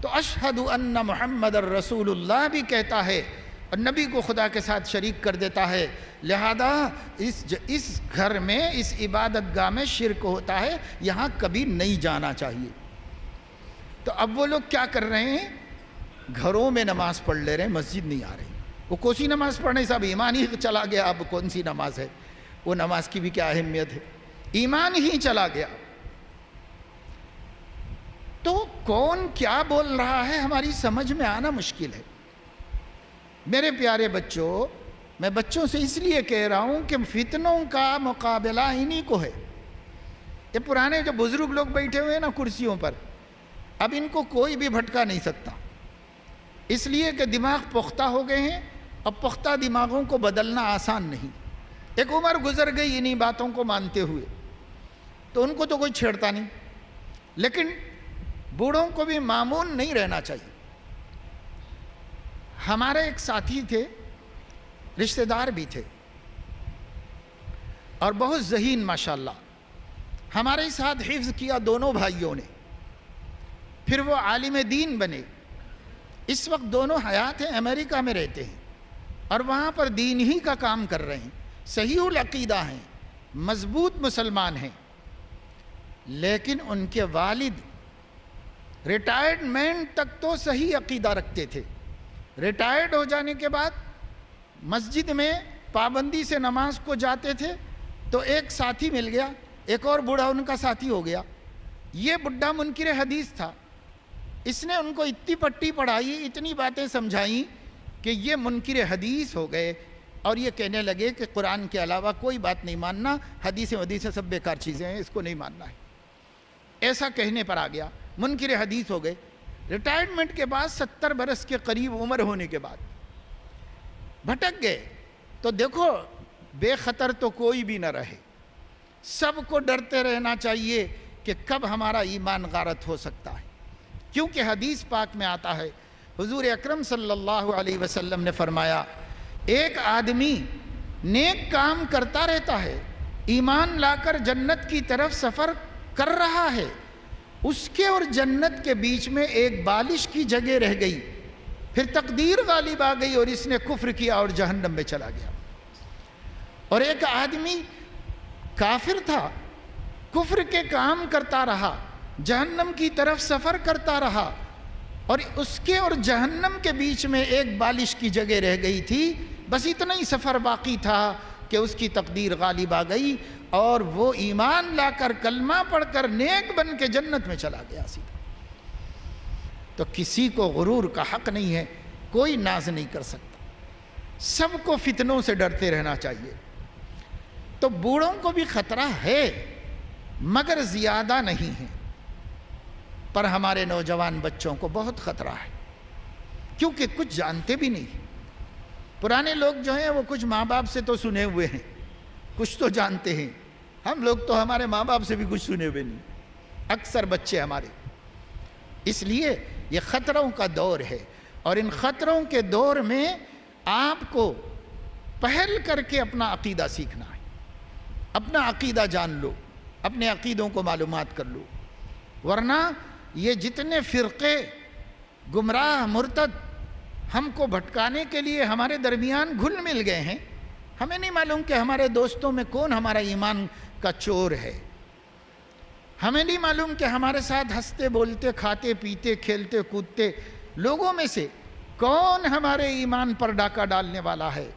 تو اشہد ان محمد الرسول اللہ بھی کہتا ہے، اور نبی کو خدا کے ساتھ شریک کر دیتا ہے، لہذا اس گھر میں، اس عبادت گاہ میں شرک ہوتا ہے، یہاں کبھی نہیں جانا چاہیے۔ تو اب وہ لوگ کیا کر رہے ہیں؟ گھروں میں نماز پڑھ لے رہے ہیں، مسجد نہیں آ رہی، وہ کوسی نماز پڑھنے صاحب ایمان ہی چلا گیا، اب کون سی نماز ہے، وہ نماز کی بھی کیا اہمیت ہے، ایمان ہی چلا گیا۔ تو کون کیا بول رہا ہے ہماری سمجھ میں آنا مشکل ہے۔ میرے پیارے بچوں، میں بچوں سے اس لیے کہہ رہا ہوں کہ فتنوں کا مقابلہ انہی کو ہے۔ یہ پرانے جو بزرگ لوگ بیٹھے ہوئے ہیں نا کرسیوں پر، اب ان کو کوئی بھی بھٹکا نہیں سکتا، اس لیے کہ دماغ پختہ ہو گئے ہیں، اب پختہ دماغوں کو بدلنا آسان نہیں۔ ایک عمر گزر گئی انہی باتوں کو مانتے ہوئے، تو ان کو تو کوئی چھیڑتا نہیں، لیکن بوڑھوں کو بھی معمون نہیں رہنا چاہیے۔ ہمارے ایک ساتھی تھے، رشتہ دار بھی تھے، اور بہت ذہین ماشاءاللہ، ہمارے ساتھ حفظ کیا دونوں بھائیوں نے، پھر وہ عالم دین بنے، اس وقت دونوں حیات ہیں، امریکہ میں رہتے ہیں، اور وہاں پر دین ہی کا کام کر رہے ہیں، صحیح العقیدہ ہیں، مضبوط مسلمان ہیں، لیکن ان کے والد ریٹائرمنٹ تک تو صحیح عقیدہ رکھتے تھے، ریٹائرڈ ہو جانے کے بعد مسجد میں پابندی سے نماز کو جاتے تھے تو ایک ساتھی مل گیا، ایک اور بوڑھا ان کا ساتھی ہو گیا۔ یہ بڈھا منکر حدیث تھا، اس نے ان کو اتنی پٹی پڑھائی، اتنی باتیں سمجھائیں کہ یہ منکر حدیث ہو گئے اور یہ کہنے لگے کہ قرآن کے علاوہ کوئی بات نہیں ماننا، حدیثیں سب بیکار چیزیں ہیں، اس کو نہیں ماننا ہے۔ ایسا کہنے پر آ گیا، منکر حدیث ہو گئے۔ ریٹائرمنٹ کے بعد 70 برس کے قریب عمر ہونے کے بعد بھٹک گئے۔ تو دیکھو بے خطر تو کوئی بھی نہ رہے، سب کو ڈرتے رہنا چاہیے کہ کب ہمارا ایمان غارت ہو سکتا ہے، کیونکہ حدیث پاک میں آتا ہے، حضور اکرم صلی اللہ علیہ وسلم نے فرمایا، ایک آدمی نیک کام کرتا رہتا ہے، ایمان لا کر جنت کی طرف سفر کر رہا ہے، اس کے اور جنت کے بیچ میں ایک بالش کی جگہ رہ گئی، پھر تقدیر غالب آ گئی اور اس نے کفر کیا اور جہنم میں چلا گیا۔ اور ایک آدمی کافر تھا، کفر کے کام کرتا رہا، جہنم کی طرف سفر کرتا رہا، اور اس کے اور جہنم کے بیچ میں ایک بالش کی جگہ رہ گئی تھی، بس اتنا ہی سفر باقی تھا کہ اس کی تقدیر غالب آ گئی اور وہ ایمان لا کر کلمہ پڑھ کر نیک بن کے جنت میں چلا گیا سیدھا۔ تو کسی کو غرور کا حق نہیں ہے، کوئی ناز نہیں کر سکتا، سب کو فتنوں سے ڈرتے رہنا چاہیے۔ تو بوڑھوں کو بھی خطرہ ہے مگر زیادہ نہیں ہے، پر ہمارے نوجوان بچوں کو بہت خطرہ ہے، کیونکہ کچھ جانتے بھی نہیں۔ پرانے لوگ جو ہیں وہ کچھ ماں باپ سے تو سنے ہوئے ہیں، کچھ تو جانتے ہیں، ہم لوگ تو ہمارے ماں باپ سے بھی کچھ سنے ہوئے نہیں، اکثر بچے ہمارے۔ اس لیے یہ خطروں کا دور ہے، اور ان خطروں کے دور میں آپ کو پہل کر کے اپنا عقیدہ سیکھنا ہے، اپنا عقیدہ جان لو، اپنے عقیدوں کو معلومات کر لو، ورنہ یہ جتنے فرقے گمراہ مرتد ہم کو بھٹکانے کے لیے ہمارے درمیان گھل مل گئے ہیں، ہمیں نہیں معلوم کہ ہمارے دوستوں میں کون ہمارا ایمان کا چور ہے، ہمیں نہیں معلوم کہ ہمارے ساتھ ہنستے بولتے کھاتے پیتے کھیلتے کودتے لوگوں میں سے کون ہمارے ایمان پر ڈاکہ ڈالنے والا ہے،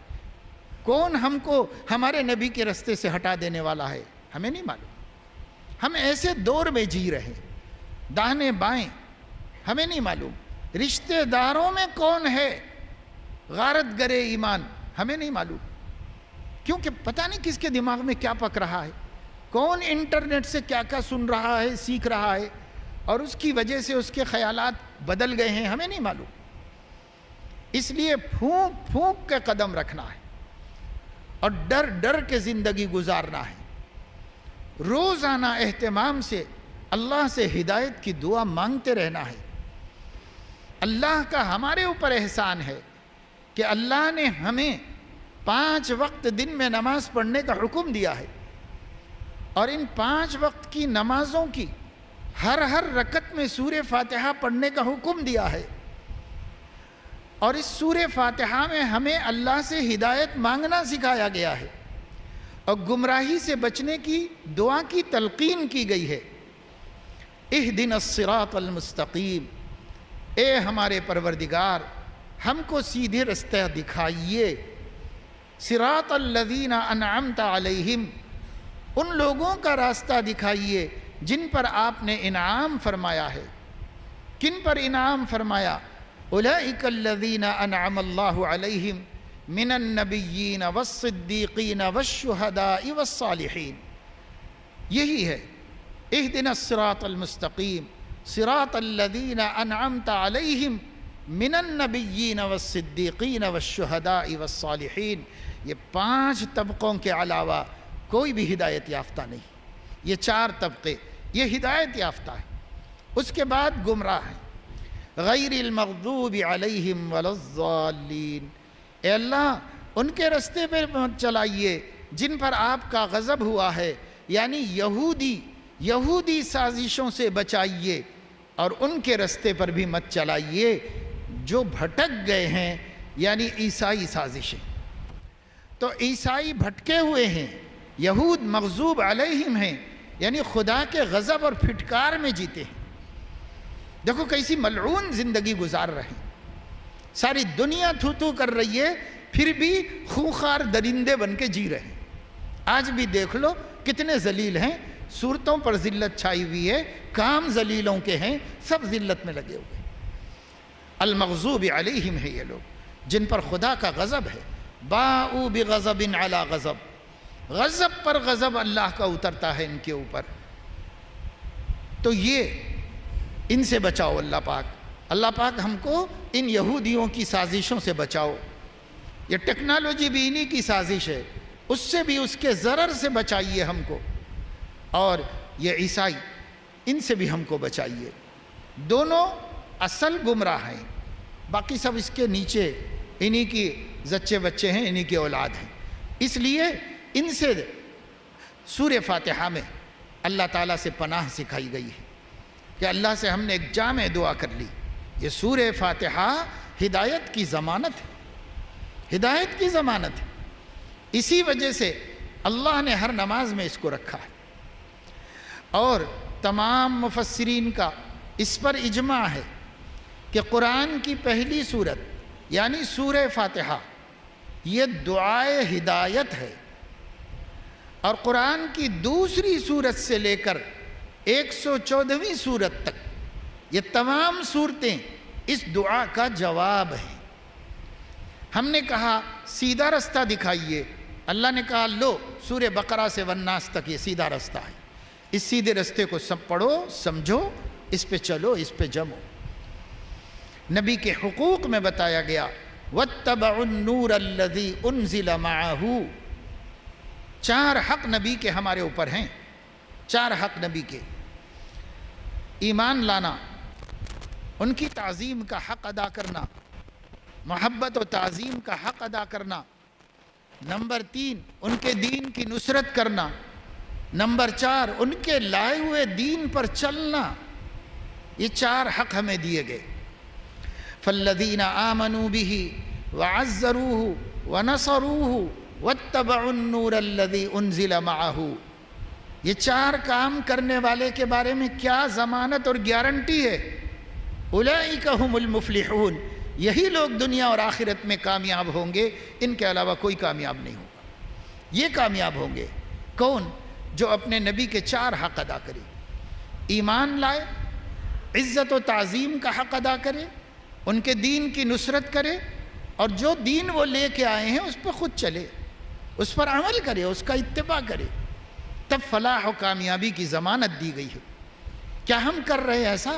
کون ہم کو ہمارے نبی کے رستے سے ہٹا دینے والا ہے، ہمیں نہیں معلوم۔ ہم ایسے دور میں جی رہے، داہنے بائیں ہمیں نہیں معلوم، رشتہ داروں میں کون ہے غارت گرے ایمان ہمیں نہیں معلوم، کیونکہ پتہ نہیں کس کے دماغ میں کیا پک رہا ہے، کون انٹرنیٹ سے کیا کیا سن رہا ہے سیکھ رہا ہے، اور اس کی وجہ سے اس کے خیالات بدل گئے ہیں، ہمیں نہیں معلوم۔ اس لیے پھونک پھونک کے قدم رکھنا ہے اور ڈر ڈر کے زندگی گزارنا ہے، روزانہ اہتمام سے اللہ سے ہدایت کی دعا مانگتے رہنا ہے۔ اللہ کا ہمارے اوپر احسان ہے کہ اللہ نے ہمیں 5 وقت دن میں نماز پڑھنے کا حکم دیا ہے، اور ان 5 وقت کی نمازوں کی ہر رکعت میں سورہ فاتحہ پڑھنے کا حکم دیا ہے، اور اس سورہ فاتحہ میں ہمیں اللہ سے ہدایت مانگنا سکھایا گیا ہے، اور گمراہی سے بچنے کی دعا کی تلقین کی گئی ہے۔ اہدنا الصراط المستقیم، اے ہمارے پروردگار ہم کو سیدھے رستہ دکھائیے، صراط الذین انعمت علیہم، ان لوگوں کا راستہ دکھائیے جن پر آپ نے انعام فرمایا ہے۔ کن پر انعام فرمایا؟ اولئک الذین انعم اللہ علیہم من النبیین والصدیقین والشہداء والصالحین، یہی ہے اہدنا الصراط المستقیم صراط الذین انعمت علیہم من النبیین والصدیقین والشہداء والصالحین۔ یہ 5 طبقوں کے علاوہ کوئی بھی ہدایت یافتہ نہیں، یہ 4 طبقے یہ ہدایت یافتہ ہے، اس کے بعد گمراہ ہیں۔ غیر المغضوب علیہم ولا الضالین، اے اللہ ان کے رستے پہ مت چلائیے جن پر آپ کا غضب ہوا ہے، یعنی یہودی سازشوں سے بچائیے، اور ان کے رستے پر بھی مت چلائیے جو بھٹک گئے ہیں، یعنی عیسائی سازشیں۔ تو عیسائی بھٹکے ہوئے ہیں، یہود مغضوب علیہم ہیں، یعنی خدا کے غضب اور پھٹکار میں جیتے ہیں۔ دیکھو کیسی ملعون زندگی گزار رہے ہیں، ساری دنیا تھو تھو کر رہی ہے، پھر بھی خونخوار درندے بن کے جی رہے ہیں۔ آج بھی دیکھ لو کتنے ذلیل ہیں، صورتوں پر ذلت چھائی ہوئی ہے، کام ذلیلوں کے ہیں، سب ذلت میں لگے ہوئے ہیں۔ المغضوب علیہم ہے یہ لوگ جن پر خدا کا غضب ہے، باؤ بغضب علی غضب، غضب پر غضب اللہ کا اترتا ہے ان کے اوپر۔ تو یہ ان سے بچاؤ اللہ پاک، اللہ پاک ہم کو ان یہودیوں کی سازشوں سے بچاؤ۔ یہ ٹیکنالوجی بھی انہی کی سازش ہے، اس سے بھی اس کے ضرر سے بچائیے ہم کو، اور یہ عیسائی ان سے بھی ہم کو بچائیے۔ دونوں اصل گمراہ ہیں، باقی سب اس کے نیچے انہی کی زچے بچے ہیں، انہی کی اولاد ہیں۔ اس لیے ان سے سورہ فاتحہ میں اللہ تعالیٰ سے پناہ سکھائی گئی ہے کہ اللہ سے ہم نے ایک جامع دعا کر لی۔ یہ سورہ فاتحہ ہدایت کی ضمانت ہے، ہدایت کی ضمانت ہے، اسی وجہ سے اللہ نے ہر نماز میں اس کو رکھا ہے، اور تمام مفسرین کا اس پر اجماع ہے کہ قرآن کی پہلی سورت یعنی سورہ فاتحہ یہ دعائے ہدایت ہے، اور قرآن کی دوسری سورت سے لے کر 114ویں سورت تک یہ تمام صورتیں اس دعا کا جواب ہیں۔ ہم نے کہا سیدھا رستہ دکھائیے، اللہ نے کہا لو سورہ بقرہ سے والناس تک یہ سیدھا رستہ ہے، اس سیدھے رستے کو سب پڑھو، سمجھو، اس پہ چلو، اس پہ جمو۔ نبی کے حقوق میں بتایا گیا وَاتَّبَعُوا النُّورَ الَّذِي أُنزِلَ مَعَهُ، 4 حق نبی کے ہمارے اوپر ہیں، 4 حق نبی کے: ایمان لانا، ان کی تعظیم کا حق ادا کرنا، محبت و تعظیم کا حق ادا کرنا، نمبر 3 ان کے دین کی نصرت کرنا، نمبر 4 ان کے لائے ہوئے دین پر چلنا۔ یہ 4 حق ہمیں دیے گئے۔ فالذین آمنوا بہ وعزروہ ونصروہ واتبعوا النور الذی انزل معہ، یہ 4 کام کرنے والے کے بارے میں کیا ضمانت اور گارنٹی ہے؟ اولئک ھم المفلحون، یہی لوگ دنیا اور آخرت میں کامیاب ہوں گے، ان کے علاوہ کوئی کامیاب نہیں ہوگا۔ یہ کامیاب ہوں گے کون؟ جو اپنے نبی کے 4 حق ادا کرے، ایمان لائے، عزت و تعظیم کا حق ادا کرے، ان کے دین کی نصرت کرے، اور جو دین وہ لے کے آئے ہیں اس پہ خود چلے، اس پر عمل کرے، اس کا اتباع کرے، تب فلاح و کامیابی کی ضمانت دی گئی ہے۔ کیا ہم کر رہے ہیں ایسا؟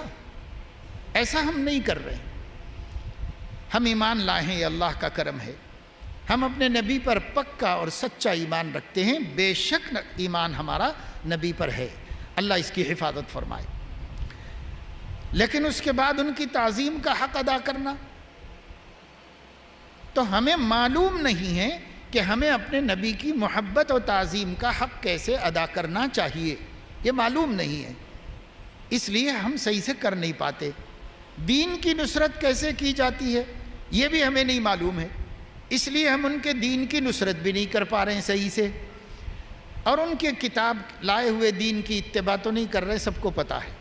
ایسا ہم نہیں کر رہے۔ ہم ایمان لائے ہیں، یہ اللہ کا کرم ہے، ہم اپنے نبی پر پکا اور سچا ایمان رکھتے ہیں، بے شک ایمان ہمارا نبی پر ہے، اللہ اس کی حفاظت فرمائے۔ لیکن اس کے بعد ان کی تعظیم کا حق ادا کرنا، تو ہمیں معلوم نہیں ہے کہ ہمیں اپنے نبی کی محبت و تعظیم کا حق کیسے ادا کرنا چاہیے، یہ معلوم نہیں ہے، اس لیے ہم صحیح سے کر نہیں پاتے۔ دین کی نصرت کیسے کی جاتی ہے یہ بھی ہمیں نہیں معلوم ہے، اس لیے ہم ان کے دین کی نصرت بھی نہیں کر پا رہے ہیں صحیح سے، اور ان کے کتاب لائے ہوئے دین کی اتباع تو نہیں کر رہے، سب کو پتہ ہے۔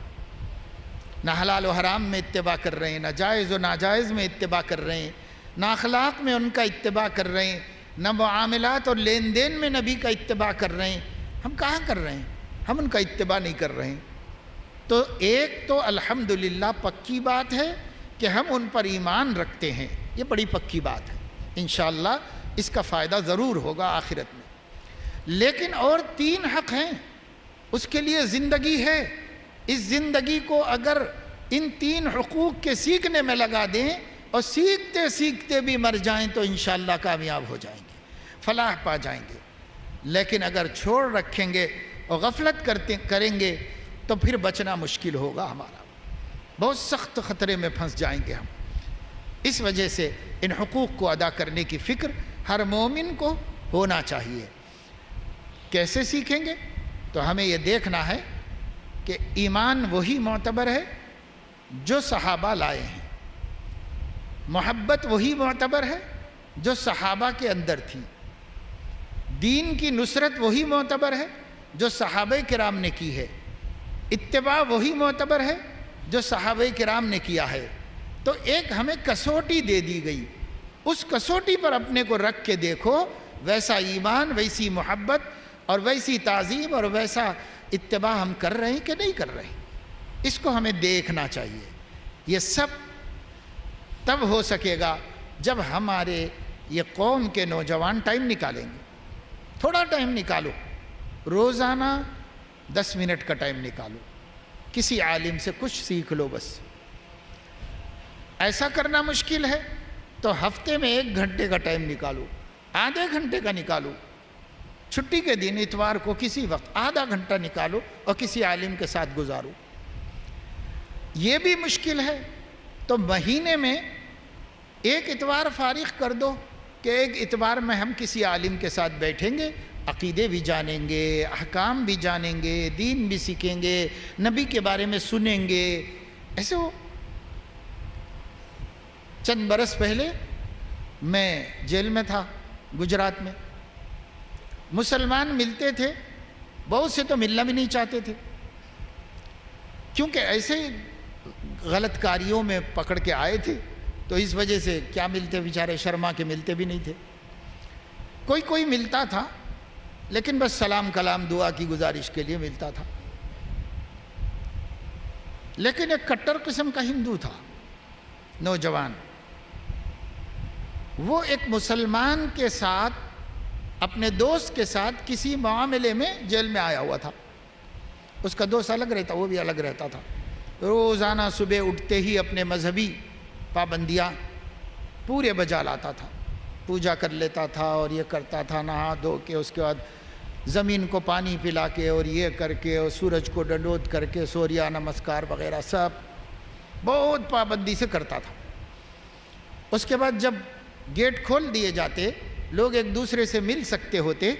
نہ حلال و حرام میں اتباع کر رہے ہیں، نہ جائز و ناجائز میں اتباع کر رہے ہیں، نہ اخلاق میں ان کا اتباع کر رہے ہیں، نہ معاملات اور لین دین میں نبی کا اتباع کر رہے ہیں۔ ہم کہاں کر رہے ہیں؟ ہم ان کا اتباع نہیں کر رہے ہیں۔ تو ایک تو الحمدللہ پکی بات ہے کہ ہم ان پر ایمان رکھتے ہیں، یہ بڑی پکی بات ہے، انشاءاللہ اس کا فائدہ ضرور ہوگا آخرت میں۔ لیکن اور 3 حق ہیں، اس کے لیے زندگی ہے، اس زندگی کو اگر ان 3 حقوق کے سیکھنے میں لگا دیں اور سیکھتے سیکھتے بھی مر جائیں تو انشاءاللہ کامیاب ہو جائیں گے، فلاح پا جائیں گے۔ لیکن اگر چھوڑ رکھیں گے اور غفلت کریں گے تو پھر بچنا مشکل ہوگا، ہمارا بہت سخت خطرے میں پھنس جائیں گے ہم۔ اس وجہ سے ان حقوق کو ادا کرنے کی فکر ہر مومن کو ہونا چاہیے۔ کیسے سیکھیں گے؟ تو ہمیں یہ دیکھنا ہے کہ ایمان وہی معتبر ہے جو صحابہ لائے ہیں، محبت وہی معتبر ہے جو صحابہ کے اندر تھی، دین کی نصرت وہی معتبر ہے جو صحابہ کرام نے کی ہے، اتباع وہی معتبر ہے جو صحابہ کرام نے کیا ہے، تو ایک ہمیں کسوٹی دے دی گئی، اس کسوٹی پر اپنے کو رکھ کے دیکھو، ویسا ایمان، ویسی محبت اور ویسی تعظیم اور ویسا اتباع ہم کر رہے ہیں کہ نہیں کر رہے ہیں۔ اس کو ہمیں دیکھنا چاہیے۔ یہ سب تب ہو سکے گا جب ہمارے یہ قوم کے نوجوان ٹائم نکالیں گے۔ تھوڑا ٹائم نکالو، روزانہ 10 منٹ کا ٹائم نکالو، کسی عالم سے کچھ سیکھ لو بس۔ ایسا کرنا مشکل ہے تو ہفتے میں 1 گھنٹے کا ٹائم نکالو، آدھے گھنٹے کا نکالو، چھٹی کے دن اتوار کو کسی وقت آدھا گھنٹہ نکالو اور کسی عالم کے ساتھ گزارو۔ یہ بھی مشکل ہے تو مہینے میں 1 اتوار فارغ کر دو کہ 1 اتوار میں ہم کسی عالم کے ساتھ بیٹھیں گے، عقیدے بھی جانیں گے، احکام بھی جانیں گے، دین بھی سیکھیں گے، نبی کے بارے میں سنیں گے۔ ایسے ہو۔ چند برس پہلے میں جیل میں تھا گجرات میں، مسلمان ملتے تھے، بہت سے تو ملنا بھی نہیں چاہتے تھے، کیونکہ ایسے غلط کاریوں میں پکڑ کے آئے تھے، تو اس وجہ سے کیا ملتے، بیچارے شرما کے ملتے بھی نہیں تھے۔ کوئی ملتا تھا لیکن بس سلام کلام دعا کی گزارش کے لیے ملتا تھا۔ لیکن ایک کٹر قسم کا ہندو تھا، نوجوان، وہ ایک مسلمان کے ساتھ، اپنے دوست کے ساتھ کسی معاملے میں جیل میں آیا ہوا تھا۔ اس کا دوست الگ رہتا، وہ بھی الگ رہتا تھا۔ روزانہ صبح اٹھتے ہی اپنے مذہبی پابندیاں پورے بجا لاتا تھا، پوجا کر لیتا تھا اور یہ کرتا تھا، نہا دھو کے اس کے بعد زمین کو پانی پلا کے اور یہ کر کے اور سورج کو ڈنڈوت کر کے سوریہ نمسکار وغیرہ سب بہت پابندی سے کرتا تھا۔ اس کے بعد جب گیٹ کھول دیے جاتے، لوگ ایک دوسرے سے مل سکتے ہوتے،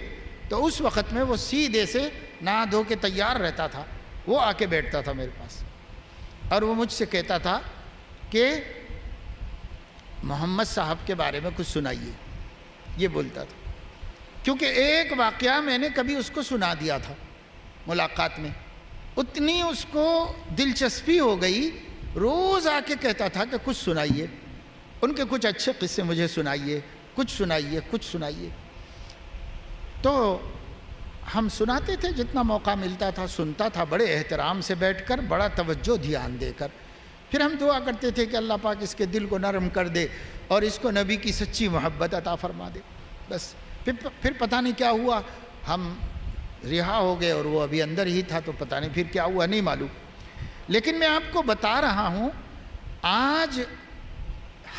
تو اس وقت میں وہ سیدھے سے نہا دھو کے تیار رہتا تھا، وہ آ کے بیٹھتا تھا میرے پاس اور وہ مجھ سے کہتا تھا کہ محمد صاحب کے بارے میں کچھ سنائیے، یہ بولتا تھا۔ کیونکہ ایک واقعہ میں نے کبھی اس کو سنا دیا تھا ملاقات میں، اتنی اس کو دلچسپی ہو گئی، روز آ کے کہتا تھا کہ کچھ سنائیے، ان کے کچھ اچھے قصے مجھے سنائیے، کچھ سنائیے۔ تو ہم سناتے تھے، جتنا موقع ملتا تھا سنتا تھا، بڑے احترام سے بیٹھ کر، بڑا توجہ دھیان دے کر۔ پھر ہم دعا کرتے تھے کہ اللہ پاک اس کے دل کو نرم کر دے اور اس کو نبی کی سچی محبت عطا فرما دے۔ بس پھر پتہ نہیں کیا ہوا، ہم رہا ہو گئے اور وہ ابھی اندر ہی تھا، تو پتہ نہیں پھر کیا ہوا، نہیں معلوم۔ لیکن میں آپ کو بتا رہا ہوں، آج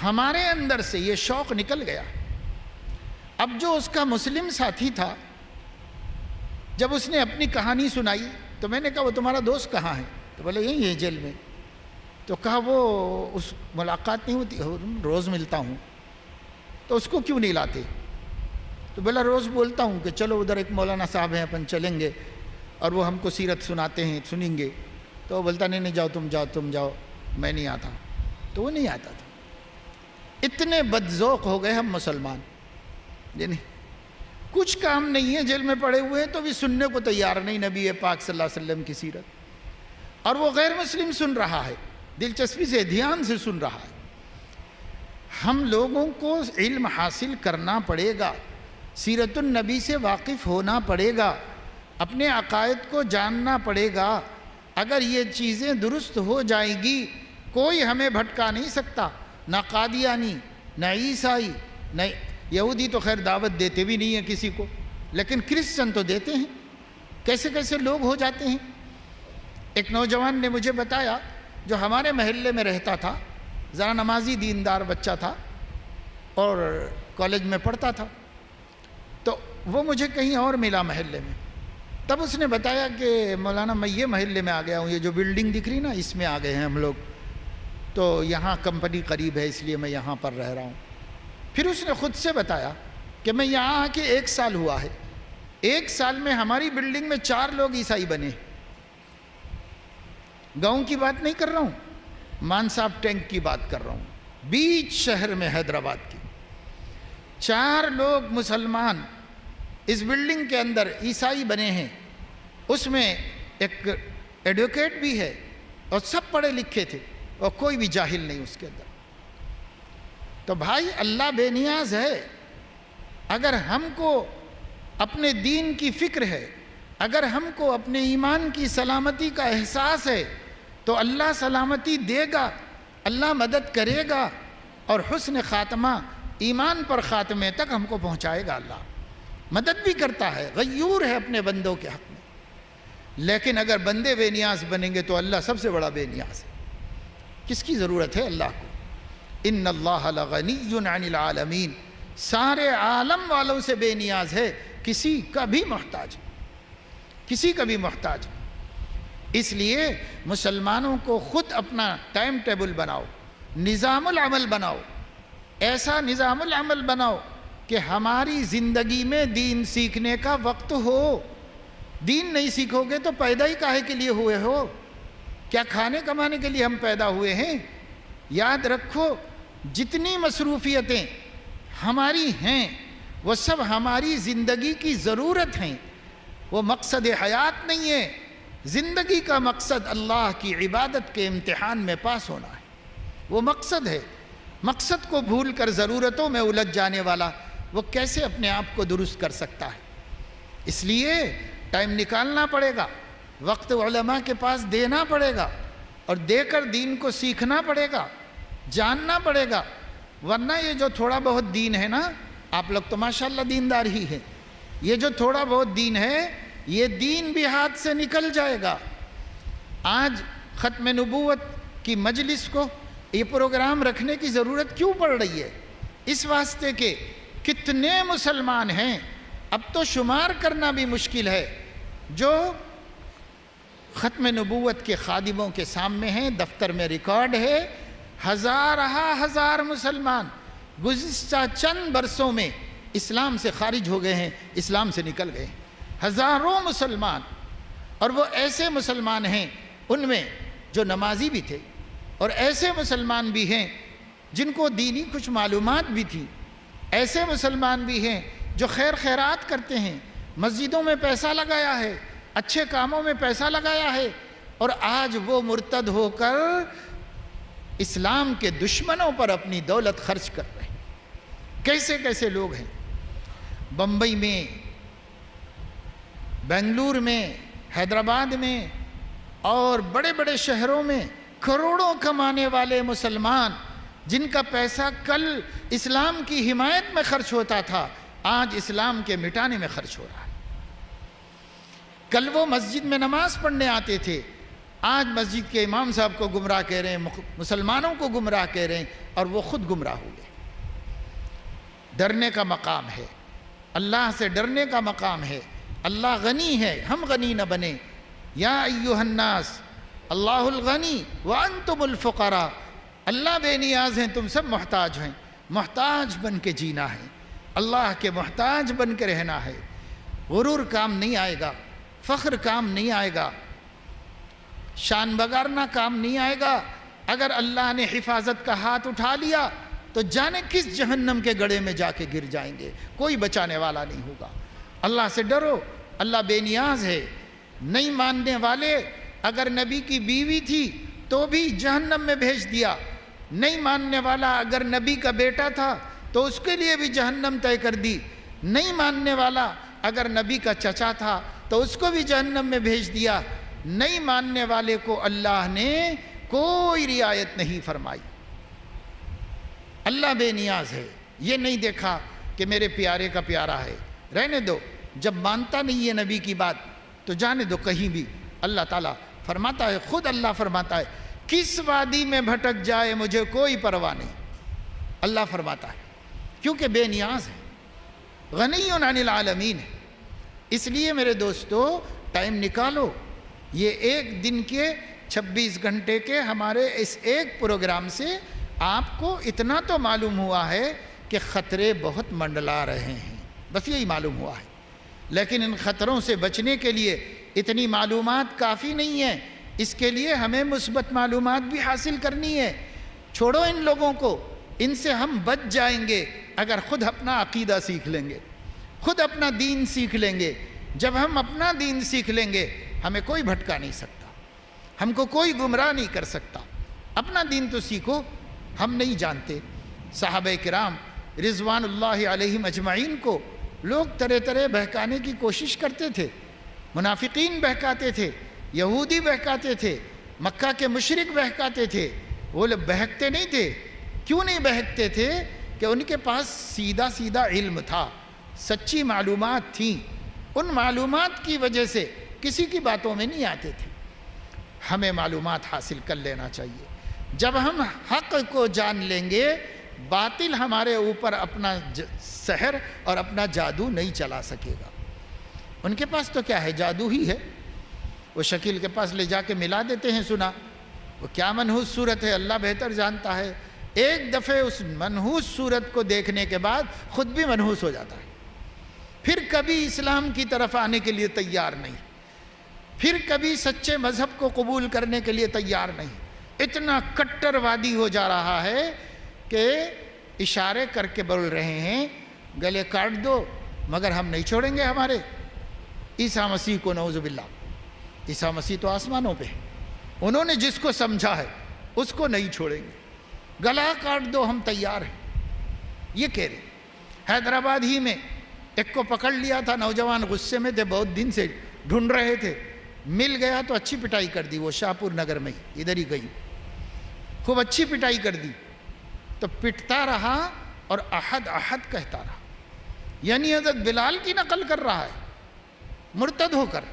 ہمارے اندر سے یہ شوق نکل گیا۔ اب جو اس کا مسلم ساتھی تھا، جب اس نے اپنی کہانی سنائی تو میں نے کہا وہ تمہارا دوست کہاں ہے؟ تو بولے یہی ہے جیل میں۔ تو کہا وہ اس ملاقات نہیں ہوتی، روز ملتا ہوں، تو اس کو کیوں نہیں لاتے؟ تو بولا روز بولتا ہوں کہ چلو ادھر ایک مولانا صاحب ہیں، اپن چلیں گے اور وہ ہم کو سیرت سناتے ہیں، سنیں گے۔ تو وہ بولتا نہیں جاؤ تم جاؤ، میں نہیں آتا۔ تو وہ نہیں آتا تھا۔ اتنے بدذوق ہو گئے ہم مسلمان، یعنی کچھ کام نہیں ہے، جیل میں پڑے ہوئے ہیں تو بھی سننے کو تیار نہیں نبی پاک صلی اللہ علیہ وسلم کی سیرت، اور وہ غیر مسلم سن رہا ہے، دلچسپی سے، دھیان سے سن رہا ہے۔ ہم لوگوں کو علم حاصل کرنا پڑے گا، سیرت النبی سے واقف ہونا پڑے گا، اپنے عقائد کو جاننا پڑے گا۔ اگر یہ چیزیں درست ہو جائیں گی، کوئی ہمیں بھٹکا نہیں سکتا، نہ قادیانی، نہ عیسائی، نہ یہودی تو خیر دعوت دیتے بھی نہیں ہیں کسی کو، لیکن کرسچن تو دیتے ہیں۔ کیسے کیسے لوگ ہو جاتے ہیں۔ ایک نوجوان نے مجھے بتایا جو ہمارے محلے میں رہتا تھا، ذرا نمازی دیندار بچہ تھا اور کالج میں پڑھتا تھا، تو وہ مجھے کہیں اور ملا محلے میں۔ تب اس نے بتایا کہ مولانا میں یہ محلے میں آ گیا ہوں، یہ جو بلڈنگ دکھ رہی نا اس میں آ گئے ہیں ہم لوگ، تو یہاں کمپنی قریب ہے اس لیے میں یہاں پر رہ رہا ہوں۔ پھر اس نے خود سے بتایا کہ میں یہاں آ کے 1 سال ہوا ہے، 1 سال میں ہماری بلڈنگ میں 4 لوگ عیسائی بنے۔ گاؤں کی بات نہیں کر رہا ہوں، مانساب ٹینک کی بات کر رہا ہوں، بیچ شہر میں حیدرآباد کی 4 لوگ مسلمان اس بلڈنگ کے اندر عیسائی بنے ہیں۔ اس میں ایک ایڈوکیٹ بھی ہے، اور سب پڑھے لکھے تھے اور کوئی بھی جاہل نہیں اس کے اندر۔ تو بھائی اللہ بے نیاز ہے۔ اگر ہم کو اپنے دین کی فکر ہے، اگر ہم کو اپنے ایمان کی سلامتی کا احساس ہے تو اللہ سلامتی دے گا، اللہ مدد کرے گا، اور حسن خاتمہ ایمان پر خاتمے تک ہم کو پہنچائے گا۔ اللہ مدد بھی کرتا ہے، غیور ہے اپنے بندوں کے حق میں۔ لیکن اگر بندے بے نیاز بنیں گے تو اللہ سب سے بڑا بے نیاز ہے۔ کس کی ضرورت ہے اللہ کو؟ ان اللہ لغنی عن العالمین، سارے عالم والوں سے بے نیاز ہے، کسی کا بھی محتاج، کسی کا بھی محتاج۔ اس لیے مسلمانوں کو خود اپنا ٹائم ٹیبل بناؤ، نظام العمل بناؤ، ایسا نظام العمل بناؤ کہ ہماری زندگی میں دین سیکھنے کا وقت ہو۔ دین نہیں سیکھو گے تو پیدا ہی کاہے کے لیے ہوئے ہو؟ کیا کھانے کمانے کے لیے ہم پیدا ہوئے ہیں؟ یاد رکھو، جتنی مصروفیتیں ہماری ہیں وہ سب ہماری زندگی کی ضرورت ہیں، وہ مقصد حیات نہیں ہے۔ زندگی کا مقصد اللہ کی عبادت کے امتحان میں پاس ہونا ہے، وہ مقصد ہے۔ مقصد کو بھول کر ضرورتوں میں الجھ جانے والا وہ کیسے اپنے آپ کو درست کر سکتا ہے؟ اس لیے ٹائم نکالنا پڑے گا، وقت علماء کے پاس دینا پڑے گا، اور دے کر دین کو سیکھنا پڑے گا، جاننا پڑے گا۔ ورنہ یہ جو تھوڑا بہت دین ہے نا، آپ لوگ تو ماشاءاللہ دیندار ہی ہیں، یہ جو تھوڑا بہت دین ہے یہ دین بھی ہاتھ سے نکل جائے گا۔ آج ختم نبوت کی مجلس کو یہ پروگرام رکھنے کی ضرورت کیوں پڑ رہی ہے؟ اس واسطے کہ کتنے مسلمان ہیں، اب تو شمار کرنا بھی مشکل ہے، جو ختم نبوت کے خادموں کے سامنے ہیں، دفتر میں ریکارڈ ہے۔ ہزار مسلمان گزشتہ چند برسوں میں اسلام سے خارج ہو گئے ہیں، اسلام سے نکل گئے ہیں، ہزاروں مسلمان۔ اور وہ ایسے مسلمان ہیں ان میں جو نمازی بھی تھے، اور ایسے مسلمان بھی ہیں جن کو دینی کچھ معلومات بھی تھی، ایسے مسلمان بھی ہیں جو خیر خیرات کرتے ہیں، مسجدوں میں پیسہ لگایا ہے، اچھے کاموں میں پیسہ لگایا ہے، اور آج وہ مرتد ہو کر اسلام کے دشمنوں پر اپنی دولت خرچ کر رہے ہیں۔ کیسے کیسے لوگ ہیں، بمبئی میں، بنگلور میں، حیدرآباد میں اور بڑے بڑے شہروں میں کروڑوں کمانے والے مسلمان، جن کا پیسہ کل اسلام کی حمایت میں خرچ ہوتا تھا، آج اسلام کے مٹانے میں خرچ ہو رہا ہے۔ کل وہ مسجد میں نماز پڑھنے آتے تھے، آج مسجد کے امام صاحب کو گمراہ کہہ رہے ہیں، مسلمانوں کو گمراہ کہہ رہے ہیں، اور وہ خود گمراہ ہو گئے۔ ڈرنے کا مقام ہے، اللہ سے ڈرنے کا مقام ہے۔ اللہ غنی ہے، ہم غنی نہ بنیں۔ یا ایھا الناس اللہ الغنی وانتم الفقراء، اللہ بے نیاز ہیں، تم سب محتاج ہیں۔ محتاج بن کے جینا ہے، اللہ کے محتاج بن کے رہنا ہے۔ غرور کام نہیں آئے گا، فخر کام نہیں آئے گا، شان بگارنا کام نہیں آئے گا۔ اگر اللہ نے حفاظت کا ہاتھ اٹھا لیا تو جانے کس جہنم کے گڑھے میں جا کے گر جائیں گے، کوئی بچانے والا نہیں ہوگا۔ اللہ سے ڈرو، اللہ بے نیاز ہے۔ نہیں ماننے والے، اگر نبی کی بیوی تھی تو بھی جہنم میں بھیج دیا۔ نہیں ماننے والا اگر نبی کا بیٹا تھا تو اس کے لیے بھی جہنم طے کر دی۔ نہیں ماننے والا اگر نبی کا چچا تھا تو اس کو بھی جہنم میں بھیج دیا۔ نہیں ماننے والے کو اللہ نے کوئی رعایت نہیں فرمائی۔ اللہ بے نیاز ہے، یہ نہیں دیکھا کہ میرے پیارے کا پیارا ہے، رہنے دو۔ جب مانتا نہیں ہے نبی کی بات تو جانے دو کہیں بھی۔ اللہ تعالیٰ فرماتا ہے، خود اللہ فرماتا ہے، کس وادی میں بھٹک جائے مجھے کوئی پرواہ نہیں، اللہ فرماتا ہے، کیونکہ بے نیاز ہے، غنی عن العالمین ہے۔ اس لیے میرے دوستو ٹائم نکالو۔ یہ ایک دن کے 26 گھنٹے کے ہمارے اس ایک پروگرام سے آپ کو اتنا تو معلوم ہوا ہے کہ خطرے بہت منڈلا رہے ہیں، بس یہی معلوم ہوا ہے۔ لیکن ان خطروں سے بچنے کے لیے اتنی معلومات کافی نہیں ہے، اس کے لیے ہمیں مثبت معلومات بھی حاصل کرنی ہے۔ چھوڑو ان لوگوں کو، ان سے ہم بچ جائیں گے اگر خود اپنا عقیدہ سیکھ لیں گے، خود اپنا دین سیکھ لیں گے۔ جب ہم اپنا دین سیکھ لیں گے ہمیں کوئی بھٹکا نہیں سکتا، ہم کو کوئی گمراہ نہیں کر سکتا، اپنا دین تو سیکھو، ہم نہیں جانتے۔ صحابہ کرام رضوان اللہ علیہم اجمعین کو لوگ طرح طرح بہکانے کی کوشش کرتے تھے، منافقین بہکاتے تھے، یہودی بہکاتے تھے، مکہ کے مشرک بہکاتے تھے، وہ لوگ بہکتے نہیں تھے۔ کیوں نہیں بہکتے تھے؟ کہ ان کے پاس سیدھا سیدھا علم تھا، سچی معلومات تھیں، ان معلومات کی وجہ سے کسی کی باتوں میں نہیں آتے تھے۔ ہمیں معلومات حاصل کر لینا چاہیے، جب ہم حق کو جان لیں گے باطل ہمارے اوپر اپنا سحر اور اپنا جادو نہیں چلا سکے گا۔ ان کے پاس تو کیا ہے، جادو ہی ہے۔ وہ شکیل کے پاس لے جا کے ملا دیتے ہیں، سنا وہ کیا منحوس صورت ہے، اللہ بہتر جانتا ہے۔ ایک دفعہ اس منحوس صورت کو دیکھنے کے بعد خود بھی منحوس ہو جاتا ہے، پھر کبھی اسلام کی طرف آنے کے لیے تیار نہیں، پھر کبھی سچے مذہب کو قبول کرنے کے لیے تیار نہیں، اتنا کٹر وادی ہو جا رہا ہے کہ اشارے کر کے بول رہے ہیں گلے کاٹ دو مگر ہم نہیں چھوڑیں گے ہمارے عیسیٰ مسیح کو، نعوذ باللہ۔ عیسیٰ مسیح تو آسمانوں پہ، انہوں نے جس کو سمجھا ہے اس کو نہیں چھوڑیں گے، گلا کاٹ دو ہم تیار ہیں، یہ کہہ رہے۔ حیدرآباد ہی میں ایک کو پکڑ لیا تھا، نوجوان غصے میں تھے، بہت دن سے ڈھونڈ رہے تھے، مل گیا تو اچھی پٹائی کر دی، وہ شاہپور نگر میں ہی ادھر ہی گئی، خوب اچھی پٹائی کر دی، تو پٹتا رہا اور احد احد کہتا رہا، یعنی حضرت بلال کی نقل کر رہا ہے مرتد ہو کر۔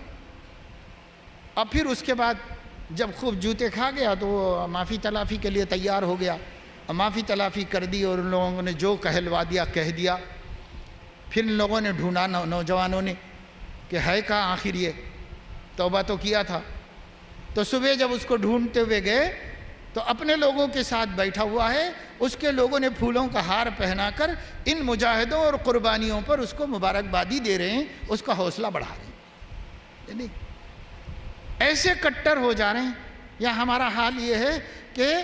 اور پھر اس کے بعد جب خوب جوتے کھا گیا تو وہ معافی تلافی کے لیے تیار ہو گیا، اور معافی تلافی کر دی اور ان لوگوں نے جو کہلوا دیا کہہ دیا۔ پھر ان لوگوں نے ڈھونڈا، نوجوانوں نے، کہ ہے کہاں آخر یہ، توبہ تو کیا تھا۔ تو صبح جب اس کو ڈھونڈتے ہوئے گئے تو اپنے لوگوں کے ساتھ بیٹھا ہوا ہے، اس کے لوگوں نے پھولوں کا ہار پہنا کر ان مجاہدوں اور قربانیوں پر اس کو مبارکبادی دے رہے ہیں، اس کا حوصلہ بڑھا رہے ہیں۔ یعنی ایسے کٹر ہو جا رہے ہیں، یا ہمارا حال یہ ہے کہ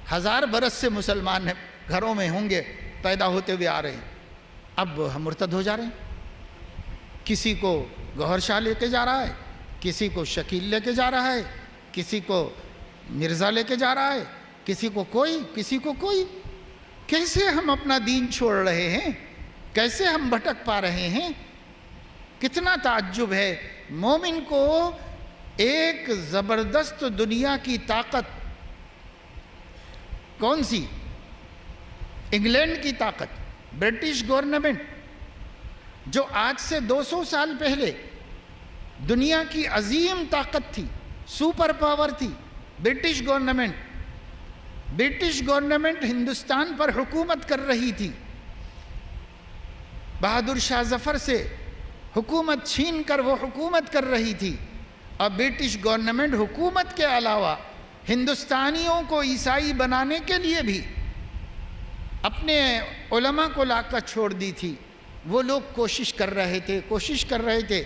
1000 برس سے مسلمان گھروں میں ہوں گے، پیدا ہوتے ہوئے آ رہے ہیں، اب ہم مرتد ہو جا رہے ہیں۔ کسی کو گوہر شاہ لے کے جا رہا ہے، کسی کو شکیل لے کے جا رہا ہے، کسی کو مرزا لے کے جا رہا ہے، کسی کو کوئی۔ کیسے ہم اپنا دین چھوڑ رہے ہیں، کیسے ہم بھٹک پا رہے ہیں؟ کتنا تعجب ہے۔ مومن کو ایک زبردست دنیا کی طاقت، کون سی؟ انگلینڈ کی طاقت، برٹش گورنمنٹ، جو آج سے 200 سال پہلے دنیا کی عظیم طاقت تھی، سپر پاور تھی، برٹش گورنمنٹ ہندوستان پر حکومت کر رہی تھی۔ بہادر شاہ ظفر سے حکومت چھین کر وہ حکومت کر رہی تھی، اور برٹش گورنمنٹ حکومت کے علاوہ ہندوستانیوں کو عیسائی بنانے کے لیے بھی اپنے علماء کو لا کر چھوڑ دی تھی۔ وہ لوگ کوشش کر رہے تھے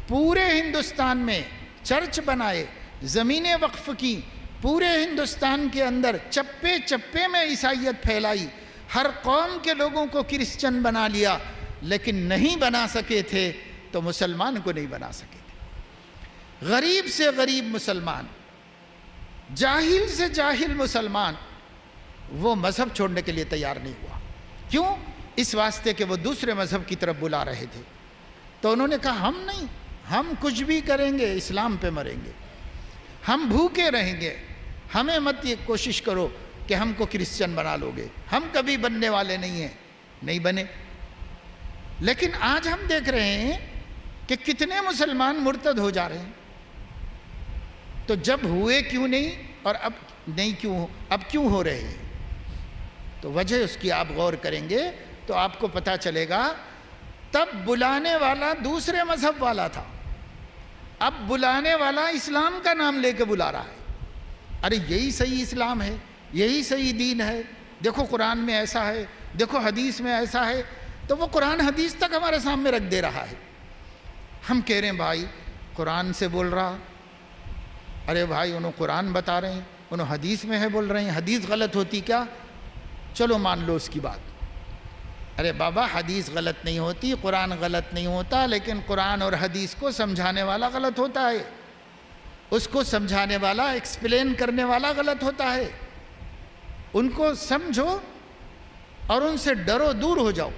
پورے ہندوستان میں چرچ بنائے، زمینیں وقف کی، پورے ہندوستان کے اندر چپے چپے میں عیسائیت پھیلائی، ہر قوم کے لوگوں کو کرسچن بنا لیا، لیکن نہیں بنا سکے تھے تو مسلمان کو نہیں بنا سکے تھے۔ غریب سے غریب مسلمان، جاہل سے جاہل مسلمان، وہ مذہب چھوڑنے کے لیے تیار نہیں ہوا۔ کیوں؟ اس واسطے کہ وہ دوسرے مذہب کی طرف بلا رہے تھے۔ تو انہوں نے کہا ہم نہیں، ہم کچھ بھی کریں گے، اسلام پہ مریں گے، ہم بھوکے رہیں گے، ہمیں مت یہ کوشش کرو کہ ہم کو کرسچن بنا لو گے، ہم کبھی بننے والے نہیں ہیں، نہیں بنے۔ لیکن آج ہم دیکھ رہے ہیں کہ کتنے مسلمان مرتد ہو جا رہے ہیں۔ تو جب ہوئے کیوں نہیں اور اب کیوں ہو رہے ہیں؟ تو وجہ اس کی آپ غور کریں گے تو آپ کو پتہ چلے گا۔ تب بلانے والا دوسرے مذہب والا تھا، اب بلانے والا اسلام کا نام لے کے بلا رہا ہے۔ ارے یہی صحیح اسلام ہے، یہی صحیح دین ہے، دیکھو قرآن میں ایسا ہے، دیکھو حدیث میں ایسا ہے، تو وہ قرآن حدیث تک ہمارے سامنے رکھ دے رہا ہے۔ ہم کہہ رہے ہیں بھائی قرآن سے بول رہا، ارے بھائی انہوں قرآن بتا رہے ہیں، انہوں حدیث میں ہے بول رہے ہیں، حدیث غلط ہوتی کیا؟ چلو مان لو اس کی بات۔ ارے بابا حدیث غلط نہیں ہوتی، قرآن غلط نہیں ہوتا، لیکن قرآن اور حدیث کو سمجھانے والا غلط ہوتا ہے۔ اس کو سمجھانے والا، ایکسپلین کرنے والا غلط ہوتا ہے۔ ان کو سمجھو اور ان سے ڈرو، دور ہو جاؤ،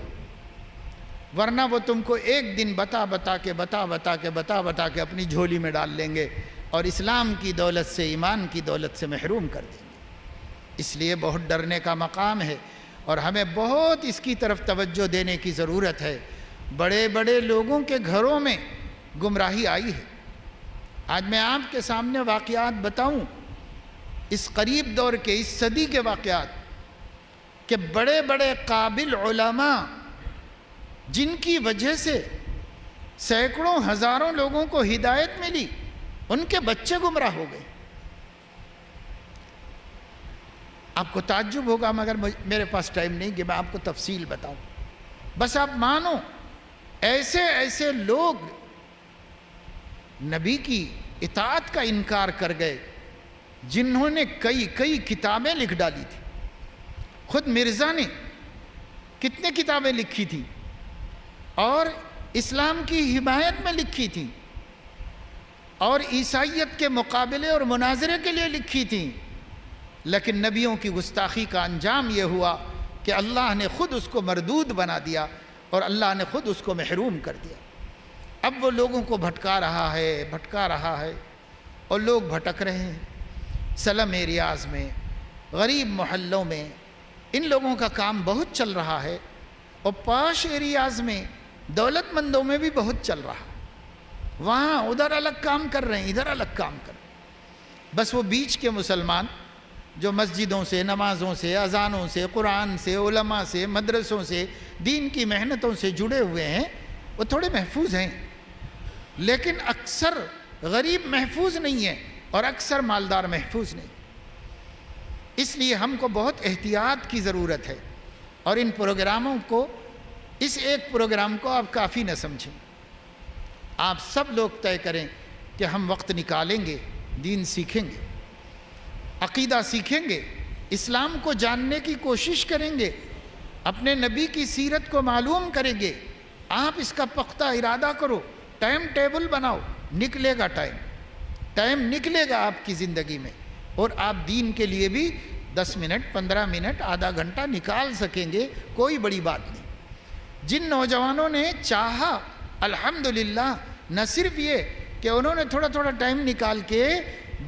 ورنہ وہ تم کو ایک دن بتا بتا کے اپنی جھولی میں ڈال لیں گے اور اسلام کی دولت سے، ایمان کی دولت سے محروم کر دیں گے۔ اس لیے بہت ڈرنے کا مقام ہے اور ہمیں بہت اس کی طرف توجہ دینے کی ضرورت ہے۔ بڑے بڑے لوگوں کے گھروں میں گمراہی آئی ہے۔ آج میں آپ کے سامنے واقعات بتاؤں، اس قریب دور کے، اس صدی کے واقعات، کہ بڑے بڑے قابل علماء جن کی وجہ سے سینکڑوں ہزاروں لوگوں کو ہدایت ملی، ان کے بچے گمراہ ہو گئے۔ آپ کو تعجب ہوگا، مگر میرے پاس ٹائم نہیں کہ میں آپ کو تفصیل بتاؤں، بس آپ مانو ایسے ایسے لوگ نبی کی اطاعت کا انکار کر گئے جنہوں نے کئی کتابیں لکھ ڈالی تھی۔ خود مرزا نے کتنے کتابیں لکھی تھیں اور اسلام کی حمایت میں لکھی تھیں اور عیسائیت کے مقابلے اور مناظرے کے لیے لکھی تھیں، لیکن نبیوں کی گستاخی کا انجام یہ ہوا کہ اللہ نے خود اس کو مردود بنا دیا اور اللہ نے خود اس کو محروم کر دیا۔ اب وہ لوگوں کو بھٹکا رہا ہے اور لوگ بھٹک رہے ہیں۔ سلم ایریاز میں، غریب محلوں میں ان لوگوں کا کام بہت چل رہا ہے، اور پاش ایریاز میں، دولت مندوں میں بھی بہت چل رہا ہے۔ وہاں ادھر الگ کام کر رہے ہیں، ادھر الگ کام کر رہے ہیں۔ بس وہ بیچ کے مسلمان جو مسجدوں سے، نمازوں سے، اذانوں سے، قرآن سے، علماء سے، مدرسوں سے، دین کی محنتوں سے جڑے ہوئے ہیں، وہ تھوڑے محفوظ ہیں، لیکن اکثر غریب محفوظ نہیں ہے اور اکثر مالدار محفوظ نہیں۔ اس لیے ہم کو بہت احتیاط کی ضرورت ہے، اور ان پروگراموں کو، اس ایک پروگرام کو آپ کافی نہ سمجھیں۔ آپ سب لوگ طے کریں کہ ہم وقت نکالیں گے، دین سیکھیں گے، عقیدہ سیکھیں گے، اسلام کو جاننے کی کوشش کریں گے، اپنے نبی کی سیرت کو معلوم کریں گے۔ آپ اس کا پختہ ارادہ کرو، ٹائم ٹیبل بناؤ، نکلے گا ٹائم نکلے گا آپ کی زندگی میں، اور آپ دین کے لیے بھی 10 منٹ، 15 منٹ، آدھا گھنٹہ نکال سکیں گے، کوئی بڑی بات نہیں۔ جن نوجوانوں نے چاہا، الحمدللہ، نہ صرف یہ کہ انہوں نے تھوڑا تھوڑا ٹائم نکال کے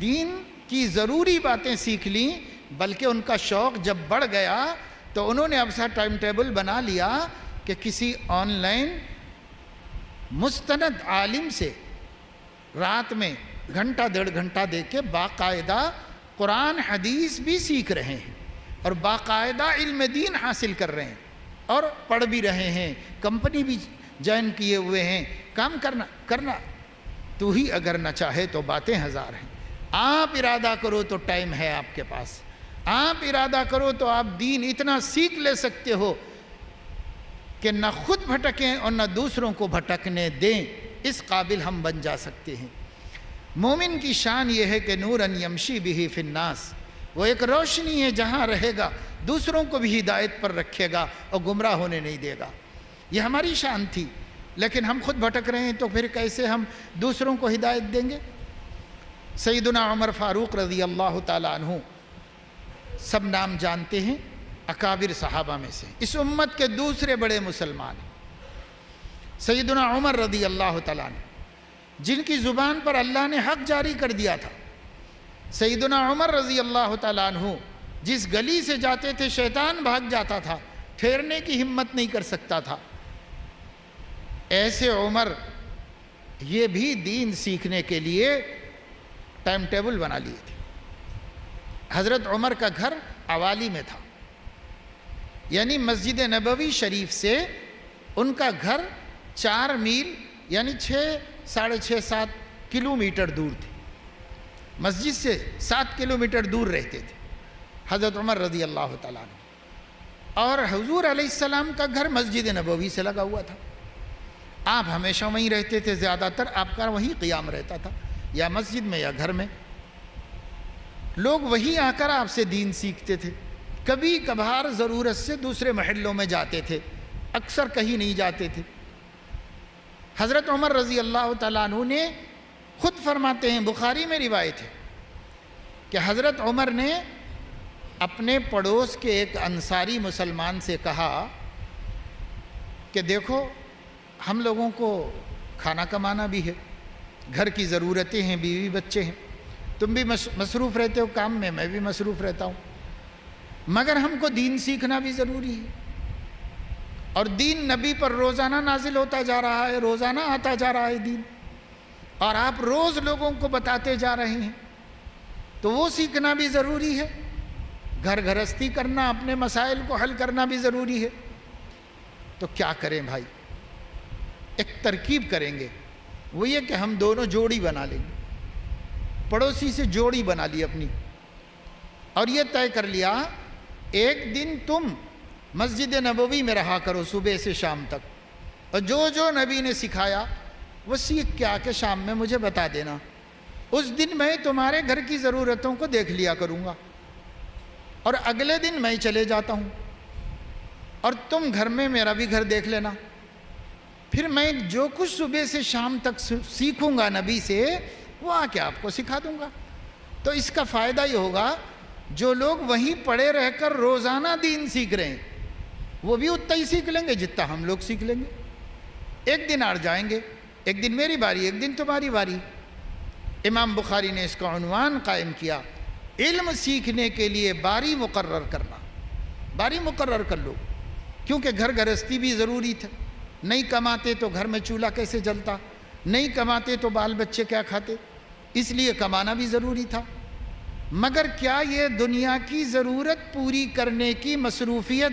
دین کی ضروری باتیں سیکھ لیں، بلکہ ان کا شوق جب بڑھ گیا تو انہوں نے اب سا ٹائم ٹیبل بنا لیا کہ کسی آن لائن مستند عالم سے رات میں گھنٹہ 1.5 گھنٹہ دے کے باقاعدہ قرآن حدیث بھی سیکھ رہے ہیں، اور باقاعدہ علم دین حاصل کر رہے ہیں، اور پڑھ بھی رہے ہیں، کمپنی بھی جوائن کیے ہوئے ہیں۔ کام کرنا تو ہی اگر نہ چاہے تو باتیں ہزار ہیں۔ آپ ارادہ کرو تو ٹائم ہے آپ کے پاس، آپ ارادہ کرو تو آپ دین اتنا سیکھ لے سکتے ہو کہ نہ خود بھٹکیں اور نہ دوسروں کو بھٹکنے دیں۔ اس قابل ہم بن جا سکتے ہیں۔ مومن کی شان یہ ہے کہ نوراً یمشی بہ فی الناس، وہ ایک روشنی ہے، جہاں رہے گا دوسروں کو بھی ہدایت پر رکھے گا اور گمراہ ہونے نہیں دے گا۔ یہ ہماری شان تھی، لیکن ہم خود بھٹک رہے ہیں تو پھر کیسے ہم دوسروں کو ہدایت دیں گے؟ سیدنا عمر فاروق رضی اللہ تعالیٰ عنہ، سب نام جانتے ہیں، اکابر صحابہ میں سے، اس امت کے دوسرے بڑے مسلمان ہیں۔ سیدنا عمر رضی اللہ تعالیٰ عنہ، جن کی زبان پر اللہ نے حق جاری کر دیا تھا۔ سیدنا عمر رضی اللہ تعالیٰ عنہ جس گلی سے جاتے تھے شیطان بھاگ جاتا تھا، ٹھہرنے کی ہمت نہیں کر سکتا تھا۔ ایسے عمر یہ بھی دین سیکھنے کے لیے ٹائم ٹیبل بنا لیے تھے۔ حضرت عمر کا گھر عوالی میں تھا، یعنی مسجد نبوی شریف سے ان کا گھر 4 میل یعنی 6.5-7 کلومیٹر دور تھے، مسجد سے 7 کلومیٹر دور رہتے تھے حضرت عمر رضی اللہ تعالیٰ عنہ۔ اور حضور علیہ السلام کا گھر مسجد نبوی سے لگا ہوا تھا، آپ ہمیشہ وہیں رہتے تھے، زیادہ تر آپ کا وہیں قیام رہتا تھا، یا مسجد میں یا گھر میں۔ لوگ وہیں آ کر آپ سے دین سیکھتے تھے، کبھی کبھار ضرورت سے دوسرے محلوں میں جاتے تھے، اکثر کہیں نہیں جاتے تھے۔ حضرت عمر رضی اللہ تعالیٰ عنہ نے خود فرماتے ہیں، بخاری میں روایت ہے کہ حضرت عمر نے اپنے پڑوس کے ایک انصاری مسلمان سے کہا کہ دیکھو ہم لوگوں کو کھانا کمانا بھی ہے، گھر کی ضرورتیں ہیں، بیوی بچے ہیں، تم بھی مصروف رہتے ہو کام میں بھی مصروف رہتا ہوں، مگر ہم کو دین سیکھنا بھی ضروری ہے، اور دین نبی پر روزانہ نازل ہوتا جا رہا ہے، روزانہ آتا جا رہا ہے دین، اور آپ روز لوگوں کو بتاتے جا رہے ہیں، تو وہ سیکھنا بھی ضروری ہے، گھر گھرستی کرنا، اپنے مسائل کو حل کرنا بھی ضروری ہے۔ تو کیا کریں بھائی؟ ایک ترکیب کریں گے، وہ یہ کہ ہم دونوں جوڑی بنا لیں گے۔ پڑوسی سے جوڑی بنا لی اپنی، اور یہ طے کر لیا ایک دن تم مسجد نبوی میں رہا کرو صبح سے شام تک، اور جو جو نبی نے سکھایا وہ سیکھ کے آ کے شام میں مجھے بتا دینا، اس دن میں تمہارے گھر کی ضرورتوں کو دیکھ لیا کروں گا، اور اگلے دن میں چلے جاتا ہوں، اور تم گھر میں میرا بھی گھر دیکھ لینا، پھر میں جو کچھ صبح سے شام تک سیکھوں گا نبی سے وہ آ کے آپ کو سکھا دوں گا۔ تو اس کا فائدہ یہ ہوگا جو لوگ وہیں پڑے رہ کر روزانہ دین سیکھ رہے ہیں وہ بھی اتنا ہی سیکھ لیں گے جتنا ہم لوگ سیکھ لیں گے۔ ایک دن آڑ جائیں گے، ایک دن میری باری، ایک دن تمہاری باری۔ امام بخاری نے اس کا عنوان قائم کیا، علم سیکھنے کے لیے باری مقرر کرنا۔ باری مقرر کر لو، کیونکہ گھر گھرستی بھی ضروری تھا، نہیں کماتے تو گھر میں چولہا کیسے جلتا، نہیں کماتے تو بال بچے کیا کھاتے، اس لیے کمانا بھی ضروری تھا۔ مگر کیا یہ دنیا کی ضرورت پوری کرنے کی مصروفیت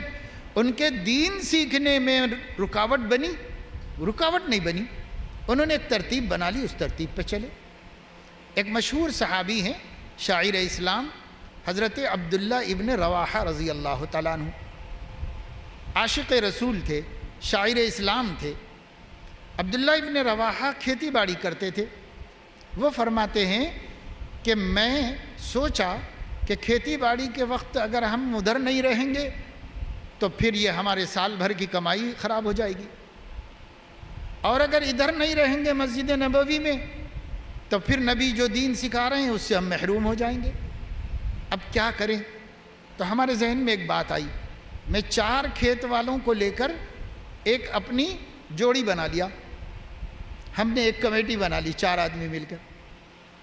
ان کے دین سیکھنے میں رکاوٹ بنی؟ رکاوٹ نہیں بنی، انہوں نے ایک ترتیب بنا لی، اس ترتیب پہ چلے۔ ایک مشہور صحابی ہیں، شاعر اسلام، حضرت عبداللہ ابن رواحہ رضی اللہ تعالیٰ عنہ، عاشق رسول تھے، شاعر اسلام تھے۔ عبداللہ ابن رواحہ کھیتی باڑی کرتے تھے۔ وہ فرماتے ہیں کہ میں سوچا کہ کھیتی باڑی کے وقت اگر ہم ادھر نہیں رہیں گے تو پھر یہ ہمارے سال بھر کی کمائی خراب ہو جائے گی، اور اگر ادھر نہیں رہیں گے مسجد نبوی میں تو پھر نبی جو دین سکھا رہے ہیں اس سے ہم محروم ہو جائیں گے۔ اب کیا کریں؟ تو ہمارے ذہن میں ایک بات آئی، میں 4 کھیت والوں کو لے کر ایک اپنی جوڑی بنا لیا، ہم نے ایک کمیٹی بنا لی 4 آدمی مل کر،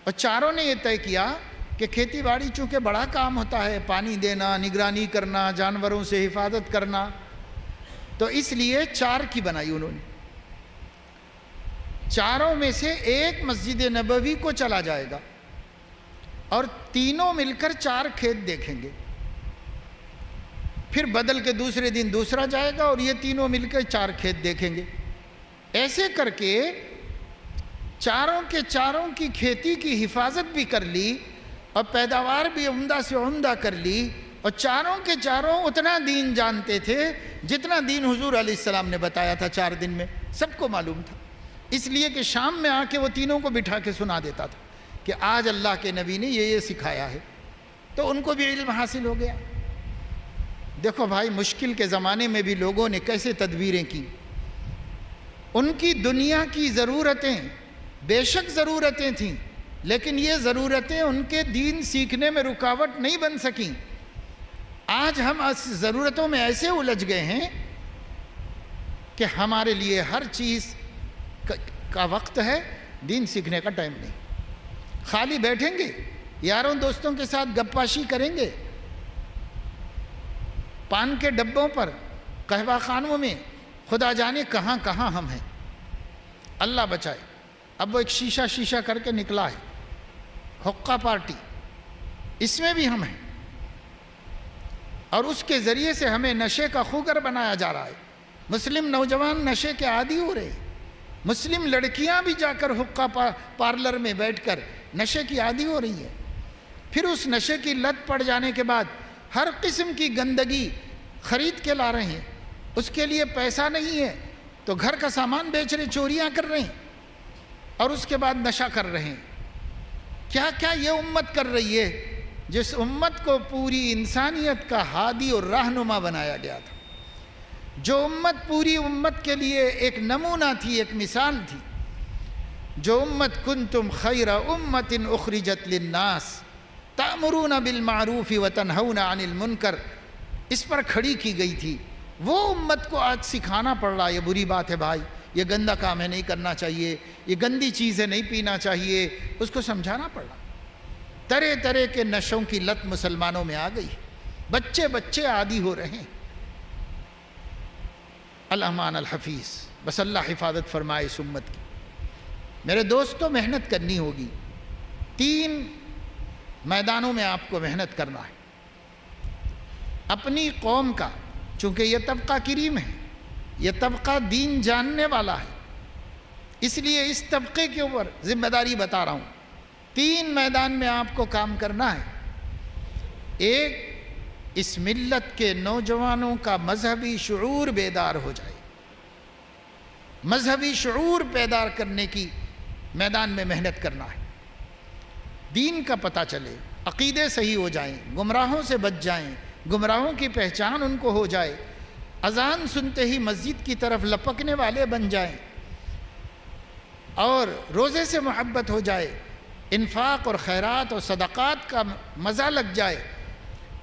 اور چاروں نے یہ طے کیا کہ کھیتی باڑی چونکہ بڑا کام ہوتا ہے، پانی دینا، نگرانی کرنا، جانوروں سے حفاظت کرنا، تو اس لیے 4 کی بنائی انہوں نے۔ 4 میں سے ایک مسجد نبوی کو چلا جائے گا اور تینوں مل کر 4 کھیت دیکھیں گے، پھر بدل کے دوسرے دن دوسرا جائے گا اور یہ تینوں مل کر 4 کھیت دیکھیں گے۔ ایسے کر کے چاروں کے چاروں کی کھیتی کی حفاظت بھی کر لی اور پیداوار بھی عمدہ سے عمدہ کر لی، اور چاروں کے چاروں اتنا دین جانتے تھے جتنا دین حضور علیہ السلام نے بتایا تھا 4 دن میں، سب کو معلوم تھا، اس لیے کہ شام میں آ کے وہ تینوں کو بٹھا کے سنا دیتا تھا کہ آج اللہ کے نبی نے یہ سکھایا ہے، تو ان کو بھی علم حاصل ہو گیا۔ دیکھو بھائی، مشکل کے زمانے میں بھی لوگوں نے کیسے تدبیریں کی، ان کی دنیا کی ضرورتیں بے شک ضرورتیں تھیں، لیکن یہ ضرورتیں ان کے دین سیکھنے میں رکاوٹ نہیں بن سکیں۔ آج ہم اس ضرورتوں میں ایسے الجھ گئے ہیں کہ ہمارے لیے ہر چیز کا وقت ہے، دین سیکھنے کا ٹائم نہیں۔ خالی بیٹھیں گے، یاروں دوستوں کے ساتھ گپ پاشی کریں گے، پان کے ڈبوں پر، قہوہ خانوں میں، خدا جانے کہاں کہاں ہم ہیں، اللہ بچائے۔ اب وہ ایک شیشہ کر کے نکلا ہے، حقہ پارٹی، اس میں بھی ہم ہیں، اور اس کے ذریعے سے ہمیں نشے کا خوگر بنایا جا رہا ہے۔ مسلم نوجوان نشے کے عادی ہو رہے ہیں، مسلم لڑکیاں بھی جا کر حقہ پارلر میں بیٹھ کر نشے کی عادی ہو رہی ہے۔ پھر اس نشے کی لت پڑ جانے کے بعد ہر قسم کی گندگی خرید کے لا رہے ہیں، اس کے لیے پیسہ نہیں ہے تو گھر کا سامان بیچ رہے، چوریاں کر رہے ہیں، اور اس کے بعد نشہ کر رہے ہیں۔ کیا کیا یہ امت کر رہی ہے، جس امت کو پوری انسانیت کا ہادی اور رہنما بنایا گیا تھا، جو امت پوری امت کے لیے ایک نمونہ تھی، ایک مثال تھی، جو امت کنتم خیر امت اخرجت للناس تأمرون بالمعروف وتنہون عن المنکر، اس پر کھڑی کی گئی تھی. وہ امت کو آج سکھانا پڑ رہا ہے یہ بری بات ہے بھائی، یہ گندا کام ہے، نہیں کرنا چاہیے، یہ گندی چیز ہے، نہیں پینا چاہیے، اس کو سمجھانا پڑ رہا. طرح طرح کے نشوں کی لت مسلمانوں میں آ گئی، بچے عادی ہو رہے ہیں. الامان الحفیظ، بس اللہ حفاظت فرمائے اس امت کی. میرے دوستوں، محنت کرنی ہوگی. 3 میدانوں میں آپ کو محنت کرنا ہے. اپنی قوم کا، چونکہ یہ طبقہ کریم ہے، یہ طبقہ دین جاننے والا ہے، اس لیے اس طبقے کے اوپر ذمہ داری بتا رہا ہوں. 3 میدان میں آپ کو کام کرنا ہے. ایک، اس ملت کے نوجوانوں کا مذہبی شعور بیدار ہو جائے. مذہبی شعور بیدار کرنے کی میدان میں محنت کرنا ہے. دین کا پتہ چلے، عقیدے صحیح ہو جائیں، گمراہوں سے بچ جائیں، گمراہوں کی پہچان ان کو ہو جائے، اذان سنتے ہی مسجد کی طرف لپکنے والے بن جائیں، اور روزے سے محبت ہو جائے، انفاق اور خیرات اور صدقات کا مزہ لگ جائے،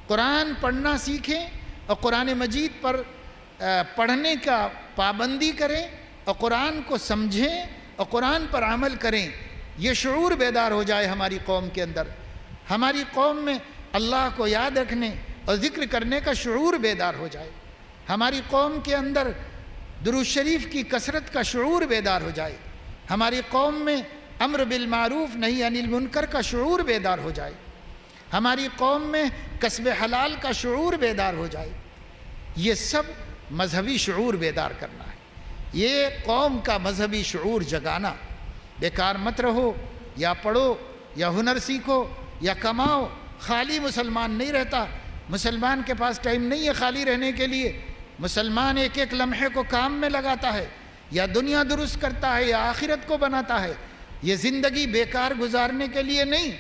قرآن پڑھنا سیکھیں اور قرآن مجید پر پڑھنے کا پابندی کریں اور قرآن کو سمجھیں اور قرآن پر عمل کریں. یہ شعور بیدار ہو جائے ہماری قوم کے اندر. ہماری قوم میں اللہ کو یاد رکھنے اور ذکر کرنے کا شعور بیدار ہو جائے. ہماری قوم کے اندر درود شریف کی کثرت کا شعور بیدار ہو جائے. ہماری قوم میں امر بالمعروف نہی عن المنکر کا شعور بیدار ہو جائے. ہماری قوم میں کسب حلال کا شعور بیدار ہو جائے. یہ سب مذہبی شعور بیدار کرنا ہے. یہ قوم کا مذہبی شعور جگانا. بیکار مت رہو، یا پڑھو یا ہنر سیکھو یا کماؤ. خالی مسلمان نہیں رہتا. مسلمان کے پاس ٹائم نہیں ہے خالی رہنے کے لیے. مسلمان ایک ایک لمحے کو کام میں لگاتا ہے، یا دنیا درست کرتا ہے یا آخرت کو بناتا ہے. یہ زندگی بیکار گزارنے کے لیے نہیں.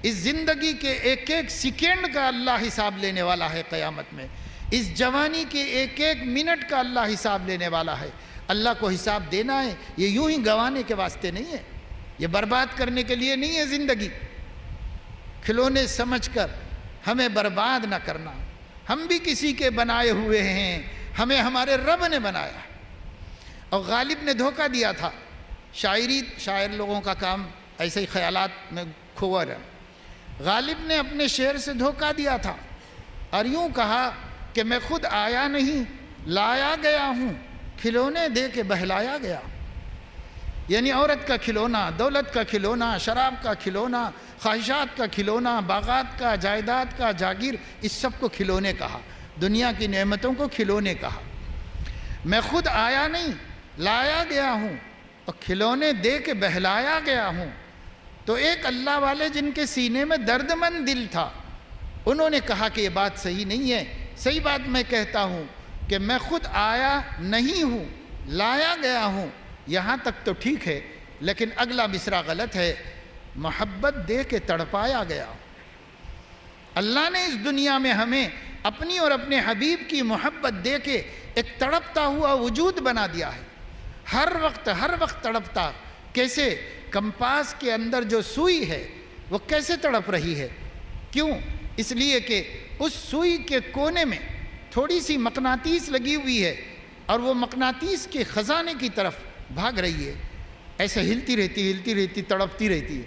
اس زندگی کے ایک ایک سیکنڈ کا اللہ حساب لینے والا ہے قیامت میں. اس جوانی کے ایک ایک منٹ کا اللہ حساب لینے والا ہے. اللہ کو حساب دینا ہے. یہ یوں ہی گنوانے کے واسطے نہیں ہے، یہ برباد کرنے کے لیے نہیں ہے. زندگی کھلونے سمجھ کر ہمیں برباد نہ کرنا. ہم بھی کسی کے بنائے ہوئے ہیں، ہمیں ہمارے رب نے بنایا. اور غالب نے دھوکہ دیا تھا. شاعر لوگوں کا کام ایسے ہی خیالات میں کھویا رہا. غالب نے اپنے شعر سے دھوکہ دیا تھا اور یوں کہا کہ میں خود آیا نہیں، لایا گیا ہوں، کھلونے دے کے بہلایا گیا. یعنی عورت کا کھلونا، دولت کا کھلونا، شراب کا کھلونا، خواہشات کا کھلونا، باغات کا، جائیداد کا، جاگیر، اس سب کو کھلونے کہا. دنیا کی نعمتوں کو کھلونے کہا. میں خود آیا نہیں، لایا گیا ہوں اور کھلونے دے کے بہلایا گیا ہوں. تو ایک اللہ والے جن کے سینے میں درد مند دل تھا، انہوں نے کہا کہ یہ بات صحیح نہیں ہے. صحیح بات میں کہتا ہوں کہ میں خود آیا نہیں ہوں، لایا گیا ہوں. یہاں تک تو ٹھیک ہے، لیکن اگلا مصرع غلط ہے. محبت دے کے تڑپایا گیا. اللہ نے اس دنیا میں ہمیں اپنی اور اپنے حبیب کی محبت دے کے ایک تڑپتا ہوا وجود بنا دیا ہے. ہر وقت تڑپتا. کیسے؟ کمپاس کے اندر جو سوئی ہے وہ کیسے تڑپ رہی ہے؟ کیوں؟ اس لیے کہ اس سوئی کے کونے میں تھوڑی سی مقناطیس لگی ہوئی ہے اور وہ مقناطیس کے خزانے کی طرف بھاگ رہی ہے. ایسے ہلتی رہتی تڑپتی رہتی ہے.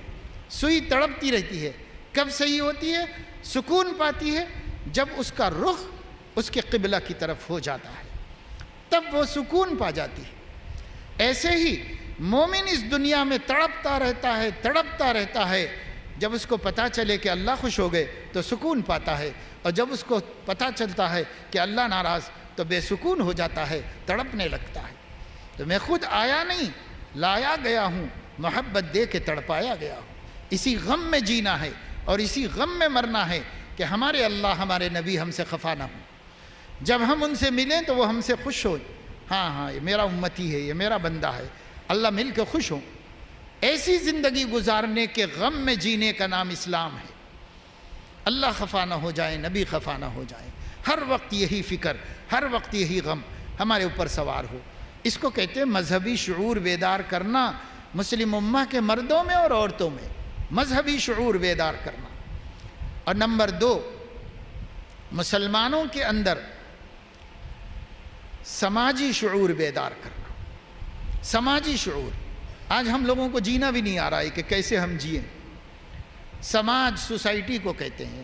سوئی تڑپتی رہتی ہے. کب صحیح ہوتی ہے؟ سکون پاتی ہے جب اس کا رخ اس کے قبلہ کی طرف ہو جاتا ہے، تب وہ سکون پا جاتی ہے. ایسے ہی مومن اس دنیا میں تڑپتا رہتا ہے. جب اس کو پتہ چلے کہ اللہ خوش ہو گئے تو سکون پاتا ہے، اور جب اس کو پتہ چلتا ہے کہ اللہ ناراض تو بے سکون ہو جاتا ہے، تڑپنے لگتا ہے. تو میں خود آیا نہیں، لایا گیا ہوں، محبت دے کے تڑپایا گیا ہوں. اسی غم میں جینا ہے اور اسی غم میں مرنا ہے کہ ہمارے اللہ، ہمارے نبی ہم سے خفا نہ ہوں. جب ہم ان سے ملیں تو وہ ہم سے خوش ہو. ہاں یہ میرا امتی ہے، یہ میرا بندہ ہے، اللہ مل کے خوش ہوں. ایسی زندگی گزارنے کے غم میں جینے کا نام اسلام ہے. اللہ خفا نہ ہو جائے، نبی خفا نہ ہو جائے. ہر وقت یہی فکر، ہر وقت یہی غم ہمارے اوپر سوار ہو. اس کو کہتے ہیں مذہبی شعور بیدار کرنا. مسلم امہ کے مردوں میں اور عورتوں میں مذہبی شعور بیدار کرنا، اور نمبر 2 مسلمانوں کے اندر سماجی شعور بیدار کرنا۔ سماجی شعور آج ہم لوگوں کو جینا بھی نہیں آ رہا ہے کہ کیسے ہم جئیں۔ سماج سوسائٹی کو کہتے ہیں،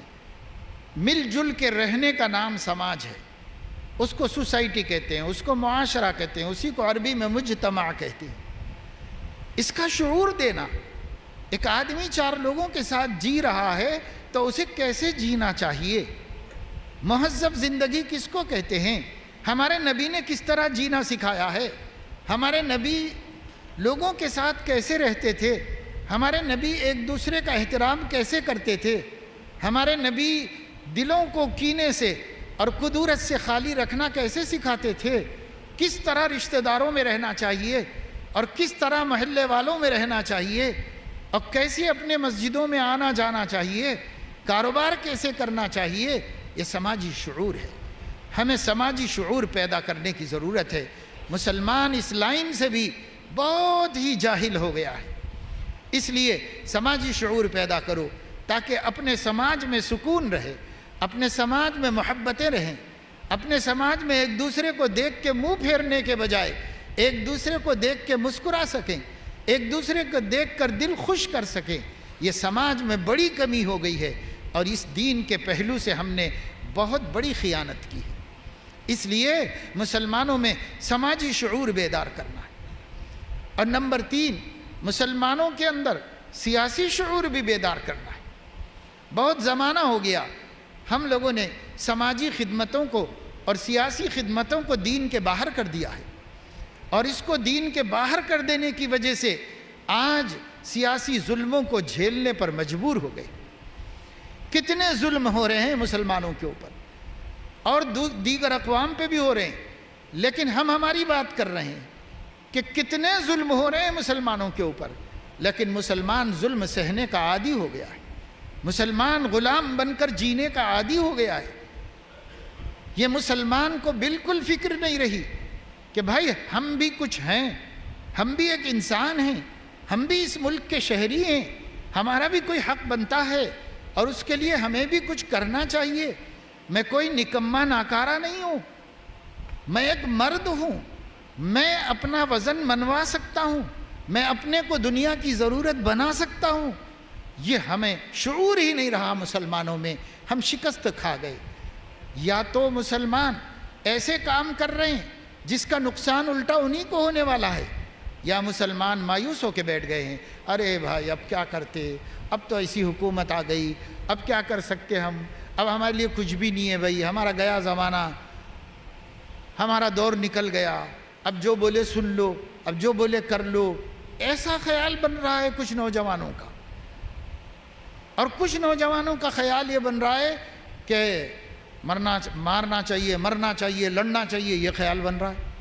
مل جل کے رہنے کا نام سماج ہے، اس کو سوسائٹی کہتے ہیں، اس کو معاشرہ کہتے ہیں، اسی کو عربی میں مجتمع کہتے ہیں۔ اس کا شعور دینا، ایک آدمی 4 لوگوں کے ساتھ جی رہا ہے تو اسے کیسے جینا چاہیے، مہذب زندگی کس کو کہتے ہیں، ہمارے نبی نے کس طرح جینا سکھایا ہے، ہمارے نبی لوگوں کے ساتھ کیسے رہتے تھے، ہمارے نبی ایک دوسرے کا احترام کیسے کرتے تھے، ہمارے نبی دلوں کو کینے سے اور کدورت سے خالی رکھنا کیسے سکھاتے تھے، کس طرح رشتہ داروں میں رہنا چاہیے اور کس طرح محلے والوں میں رہنا چاہیے، اور کیسے اپنے مسجدوں میں آنا جانا چاہیے، کاروبار کیسے کرنا چاہیے، یہ سماجی شعور ہے۔ ہمیں سماجی شعور پیدا کرنے کی ضرورت ہے۔ مسلمان اس لائن سے بھی بہت ہی جاہل ہو گیا ہے، اس لیے سماجی شعور پیدا کرو تاکہ اپنے سماج میں سکون رہے، اپنے سماج میں محبتیں رہیں، اپنے سماج میں ایک دوسرے کو دیکھ کے منہ پھیرنے کے بجائے ایک دوسرے کو دیکھ کے مسکرا سکیں، ایک دوسرے کو دیکھ کر دل خوش کر سکیں۔ یہ سماج میں بڑی کمی ہو گئی ہے اور اس دین کے پہلو سے ہم نے بہت بڑی خیانت کی ہے۔ اس لیے مسلمانوں میں سماجی شعور بیدار کرنا ہے۔ اور نمبر 3 مسلمانوں کے اندر سیاسی شعور بھی بیدار کرنا ہے۔ بہت زمانہ ہو گیا ہم لوگوں نے سماجی خدمتوں کو اور سیاسی خدمتوں کو دین کے باہر کر دیا ہے، اور اس کو دین کے باہر کر دینے کی وجہ سے آج سیاسی ظلموں کو جھیلنے پر مجبور ہو گئے۔ کتنے ظلم ہو رہے ہیں مسلمانوں کے اوپر اور دیگر اقوام پہ بھی ہو رہے ہیں، لیکن ہم ہماری بات کر رہے ہیں کہ کتنے ظلم ہو رہے ہیں مسلمانوں کے اوپر، لیکن مسلمان ظلم سہنے کا عادی ہو گیا ہے، مسلمان غلام بن کر جینے کا عادی ہو گیا ہے۔ یہ مسلمان کو بالکل فکر نہیں رہی کہ بھائی ہم بھی کچھ ہیں، ہم بھی ایک انسان ہیں، ہم بھی اس ملک کے شہری ہیں، ہمارا بھی کوئی حق بنتا ہے اور اس کے لیے ہمیں بھی کچھ کرنا چاہیے۔ میں کوئی نکما ناکارہ نہیں ہوں، میں ایک مرد ہوں، میں اپنا وزن منوا سکتا ہوں، میں اپنے کو دنیا کی ضرورت بنا سکتا ہوں۔ یہ ہمیں شعور ہی نہیں رہا مسلمانوں میں، ہم شکست کھا گئے۔ یا تو مسلمان ایسے کام کر رہے ہیں جس کا نقصان الٹا انہی کو ہونے والا ہے، یا مسلمان مایوس ہو کے بیٹھ گئے ہیں، ارے بھائی اب کیا کرتے، اب تو ایسی حکومت آ گئی، اب کیا کر سکتے ہم، اب ہمارے لیے کچھ بھی نہیں ہے بھائی، ہمارا گیا زمانہ، ہمارا دور نکل گیا، اب جو بولے سن لو، اب جو بولے کر لو۔ ایسا خیال بن رہا ہے کچھ نوجوانوں کا، اور کچھ نوجوانوں کا خیال یہ بن رہا ہے کہ مارنا چاہیے، مرنا چاہیے، لڑنا چاہیے، یہ خیال بن رہا ہے۔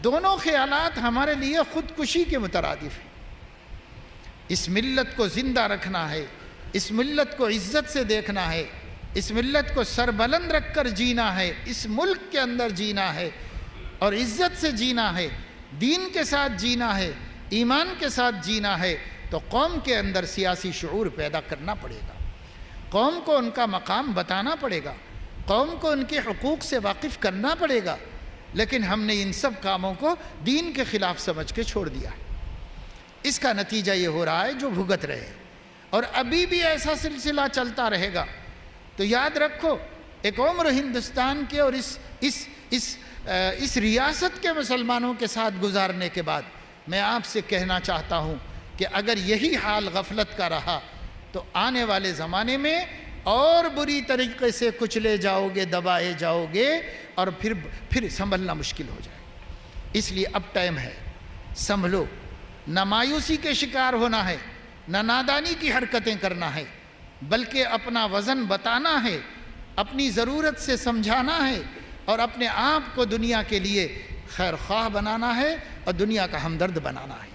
دونوں خیالات ہمارے لیے خودکشی کے مترادف ہیں۔ اس ملت کو زندہ رکھنا ہے، اس ملت کو عزت سے دیکھنا ہے، اس ملت کو سربلند رکھ کر جینا ہے، اس ملک کے اندر جینا ہے اور عزت سے جینا ہے، دین کے ساتھ جینا ہے، ایمان کے ساتھ جینا ہے، تو قوم کے اندر سیاسی شعور پیدا کرنا پڑے گا، قوم کو ان کا مقام بتانا پڑے گا، قوم کو ان کے حقوق سے واقف کرنا پڑے گا۔ لیکن ہم نے ان سب کاموں کو دین کے خلاف سمجھ کے چھوڑ دیا ہے۔ اس کا نتیجہ یہ ہو رہا ہے جو بھگت رہے، اور ابھی بھی ایسا سلسلہ چلتا رہے گا تو یاد رکھو ایک عمر ہندوستان کے اور اس ریاست کے مسلمانوں کے ساتھ گزارنے کے بعد میں آپ سے کہنا چاہتا ہوں کہ اگر یہی حال غفلت کا رہا تو آنے والے زمانے میں اور بری طریقے سے کچلے جاؤ گے، دبائے جاؤ گے، اور پھر سنبھلنا مشکل ہو جائے۔ اس لیے اب ٹائم ہے، سنبھلو، نہ مایوسی کے شکار ہونا ہے، نہ نادانی کی حرکتیں کرنا ہے، بلکہ اپنا وزن بتانا ہے، اپنی ضرورت سے سمجھانا ہے، اور اپنے آپ کو دنیا کے لیے خیر خواہ بنانا ہے اور دنیا کا ہمدرد بنانا ہے۔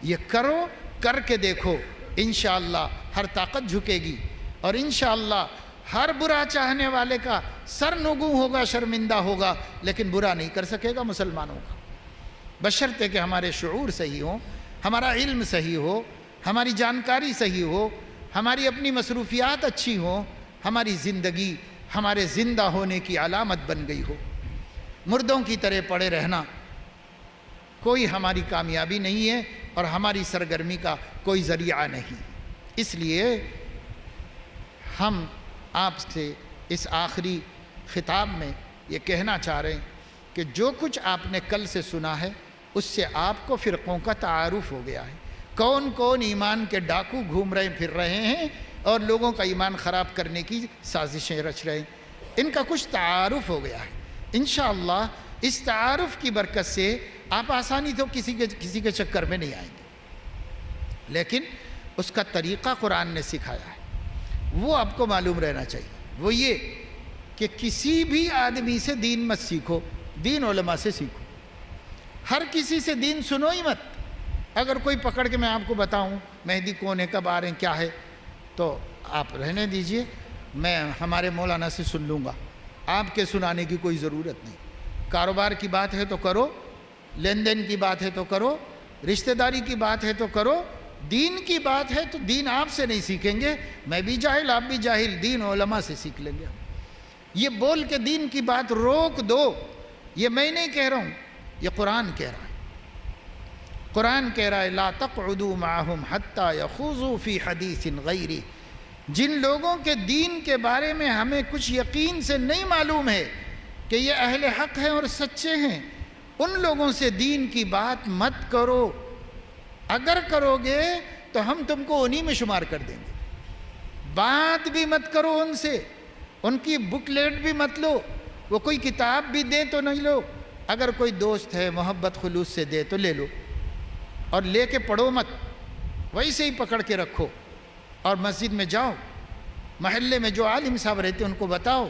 یہ کرو، کر کے دیکھو، انشاءاللہ ہر طاقت جھکے گی، اور انشاءاللہ ہر برا چاہنے والے کا سر نگوں ہوگا، شرمندہ ہوگا، لیکن برا نہیں کر سکے گا مسلمانوں کا، بشرطے کہ ہمارے شعور صحیح ہوں، ہمارا علم صحیح ہو، ہماری جانکاری صحیح ہو، ہماری اپنی مصروفیات اچھی ہوں، ہماری زندگی ہمارے زندہ ہونے کی علامت بن گئی ہو۔ مردوں کی طرح پڑے رہنا کوئی ہماری کامیابی نہیں ہے اور ہماری سرگرمی کا کوئی ذریعہ نہیں۔ اس لیے ہم آپ سے اس آخری خطاب میں یہ کہنا چاہ رہے ہیں کہ جو کچھ آپ نے کل سے سنا ہے اس سے آپ کو فرقوں کا تعارف ہو گیا ہے، کون کون ایمان کے ڈاکو گھوم پھر رہے ہیں اور لوگوں کا ایمان خراب کرنے کی سازشیں رچ رہے ہیں، ان کا کچھ تعارف ہو گیا ہے۔ انشاءاللہ اس تعارف کی برکت سے آپ آسانی تو کسی کے چکر میں نہیں آئیں گے، لیکن اس کا طریقہ قرآن نے سکھایا ہے، وہ آپ کو معلوم رہنا چاہیے۔ وہ یہ کہ کسی بھی آدمی سے دین مت سیکھو، دین علماء سے سیکھو۔ ہر کسی سے دین سنو ہی مت۔ اگر کوئی پکڑ کے میں آپ کو بتاؤں مہدی کون ہے، کب آ رہے ہیں، کیا ہے، تو آپ رہنے دیجئے، میں ہمارے مولانا سے سن لوں گا، آپ کے سنانے کی کوئی ضرورت نہیں۔ کاروبار کی بات ہے تو کرو، لین دین کی بات ہے تو کرو، رشتہ داری کی بات ہے تو کرو، دین کی بات ہے تو دین آپ سے نہیں سیکھیں گے، میں بھی جاہل آپ بھی جاہل، دین علماء سے سیکھ لیں گے۔ یہ بول کے دین کی بات روک دو، یہ میں نہیں کہہ رہا ہوں، یہ قرآن کہہ رہا ہے۔ قرآن کہہ رہا ہے لا تقعدوا معهم حتى يخوضوا في حديث غيره۔ جن لوگوں کے دین کے بارے میں ہمیں کچھ یقین سے نہیں معلوم ہے کہ یہ اہل حق ہیں اور سچے ہیں، ان لوگوں سے دین کی بات مت کرو۔ اگر کرو گے تو ہم تم کو انہی میں شمار کر دیں گے۔ بات بھی مت کرو ان سے، ان کی بک لیٹ بھی مت لو، وہ کوئی کتاب بھی دیں تو نہیں لو، اگر کوئی دوست ہے محبت خلوص سے دے تو لے لو، اور لے کے پڑھو مت، ویسے ہی پکڑ کے رکھو۔ اور مسجد میں جاؤ، محلے میں جو عالم صاحب رہتے ہیں ان کو بتاؤ،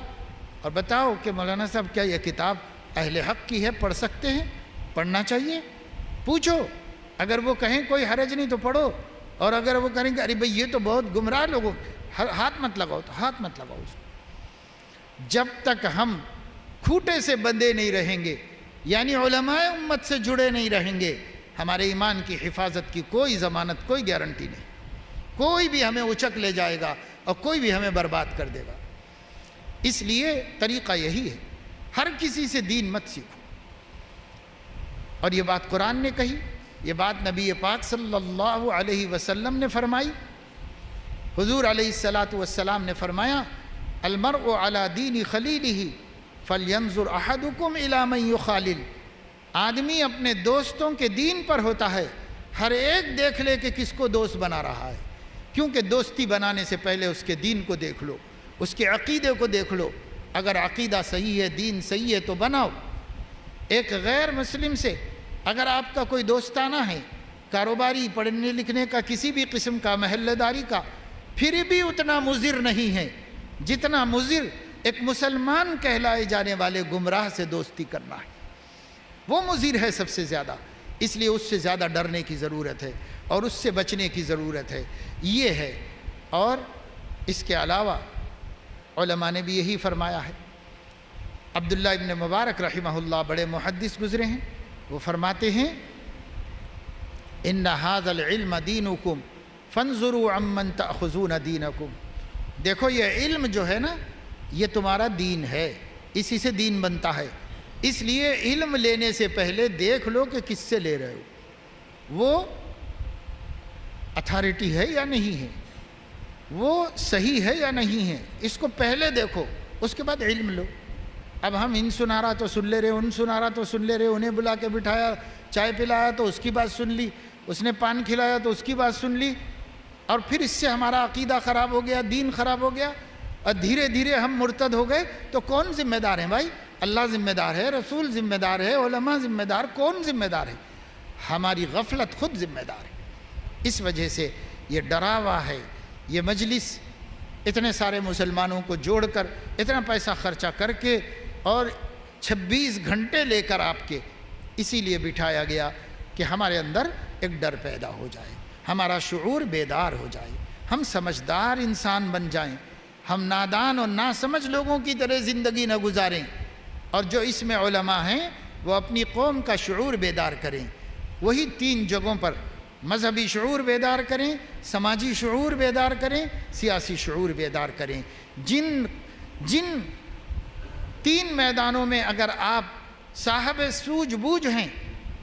اور بتاؤ کہ مولانا صاحب کیا یہ کتاب اہل حق کی ہے، پڑھ سکتے ہیں، پڑھنا چاہیے، پوچھو۔ اگر وہ کہیں کوئی حرج نہیں تو پڑھو، اور اگر وہ کہیں کہ ارے بھئی یہ تو بہت گمراہ لوگوں، ہاتھ مت لگاؤ، تو ہاتھ مت لگاؤ اس کو۔ جب تک ہم کھوٹے سے بندھے نہیں رہیں گے، یعنی علماء امت سے جڑے نہیں رہیں گے، ہمارے ایمان کی حفاظت کی کوئی ضمانت، کوئی گارنٹی نہیں۔ کوئی بھی ہمیں اچک لے جائے گا اور کوئی بھی ہمیں برباد کر دے گا۔ اس لیے طریقہ یہی ہے، ہر کسی سے دین مت سیکھو۔ اور یہ بات قرآن نے کہی، یہ بات نبی پاک صلی اللہ علیہ وسلم نے فرمائی۔ حضور علیہ السلام نے فرمایا المرء علی دین خلیلہ فلینظر احدکم الی من یخالل۔ آدمی اپنے دوستوں کے دین پر ہوتا ہے، ہر ایک دیکھ لے کہ کس کو دوست بنا رہا ہے، کیونکہ دوستی بنانے سے پہلے اس کے دین کو دیکھ لو، اس کے عقیدے کو دیکھ لو۔ اگر عقیدہ صحیح ہے، دین صحیح ہے تو بناؤ۔ ایک غیر مسلم سے اگر آپ کا کوئی دوستانہ ہے، کاروباری، پڑھنے لکھنے کا، کسی بھی قسم کا، محلہ داری کا، پھر بھی اتنا مضر نہیں ہے جتنا مضر ایک مسلمان کہلائے جانے والے گمراہ سے دوستی کرنا ہے۔ وہ مضر ہے سب سے زیادہ، اس لیے اس سے زیادہ ڈرنے کی ضرورت ہے اور اس سے بچنے کی ضرورت ہے، یہ ہے۔ اور اس کے علاوہ علماء نے بھی یہی فرمایا ہے۔ عبداللہ ابن مبارک رحمہ اللہ بڑے محدث گزرے ہیں، وہ فرماتے ہیں ان ھذا العلم دینکم فانظروا عمن تأخذون دینکم۔ دیکھو یہ علم جو ہے نا، یہ تمہارا دین ہے، اسی سے دین بنتا ہے، اس لیے علم لینے سے پہلے دیکھ لو کہ کس سے لے رہے ہو، وہ اتھارٹی ہے یا نہیں ہے، وہ صحیح ہے یا نہیں ہے، اس کو پہلے دیکھو، اس کے بعد علم لو۔ اب ہم ان سنا رہا تو سن لے رہے، ان سنا رہا تو سن لے رہے، انہیں بلا کے بٹھایا، چائے پلایا تو اس کی بات سن لی، اس نے پان کھلایا تو اس کی بات سن لی، اور پھر اس سے ہمارا عقیدہ خراب ہو گیا، دین خراب ہو گیا، اور دھیرے دھیرے ہم مرتد ہو گئے۔ تو کون ذمہ دار ہیں بھائی؟ اللہ ذمہ دار ہے، رسول ذمہ دار ہے، علماء ذمہ دار، کون ذمہ دار ہے؟ ہماری غفلت خود ذمہ دار ہے۔ اس وجہ سے یہ ڈراوا ہے، یہ مجلس اتنے سارے مسلمانوں کو جوڑ کر، اتنا پیسہ خرچہ کر کے اور 26 گھنٹے لے کر آپ کے، اسی لیے بٹھایا گیا کہ ہمارے اندر ایک ڈر پیدا ہو جائے، ہمارا شعور بیدار ہو جائے، ہم سمجھدار انسان بن جائیں، ہم نادان اور ناسمجھ لوگوں کی طرح زندگی نہ گزاریں، اور جو اس میں علماء ہیں وہ اپنی قوم کا شعور بیدار کریں۔ وہی 3 جگہوں پر مذہبی شعور بیدار کریں، سماجی شعور بیدار کریں، سیاسی شعور بیدار کریں۔ جن 3 میدانوں میں اگر آپ صاحب سوجھ بوجھ ہیں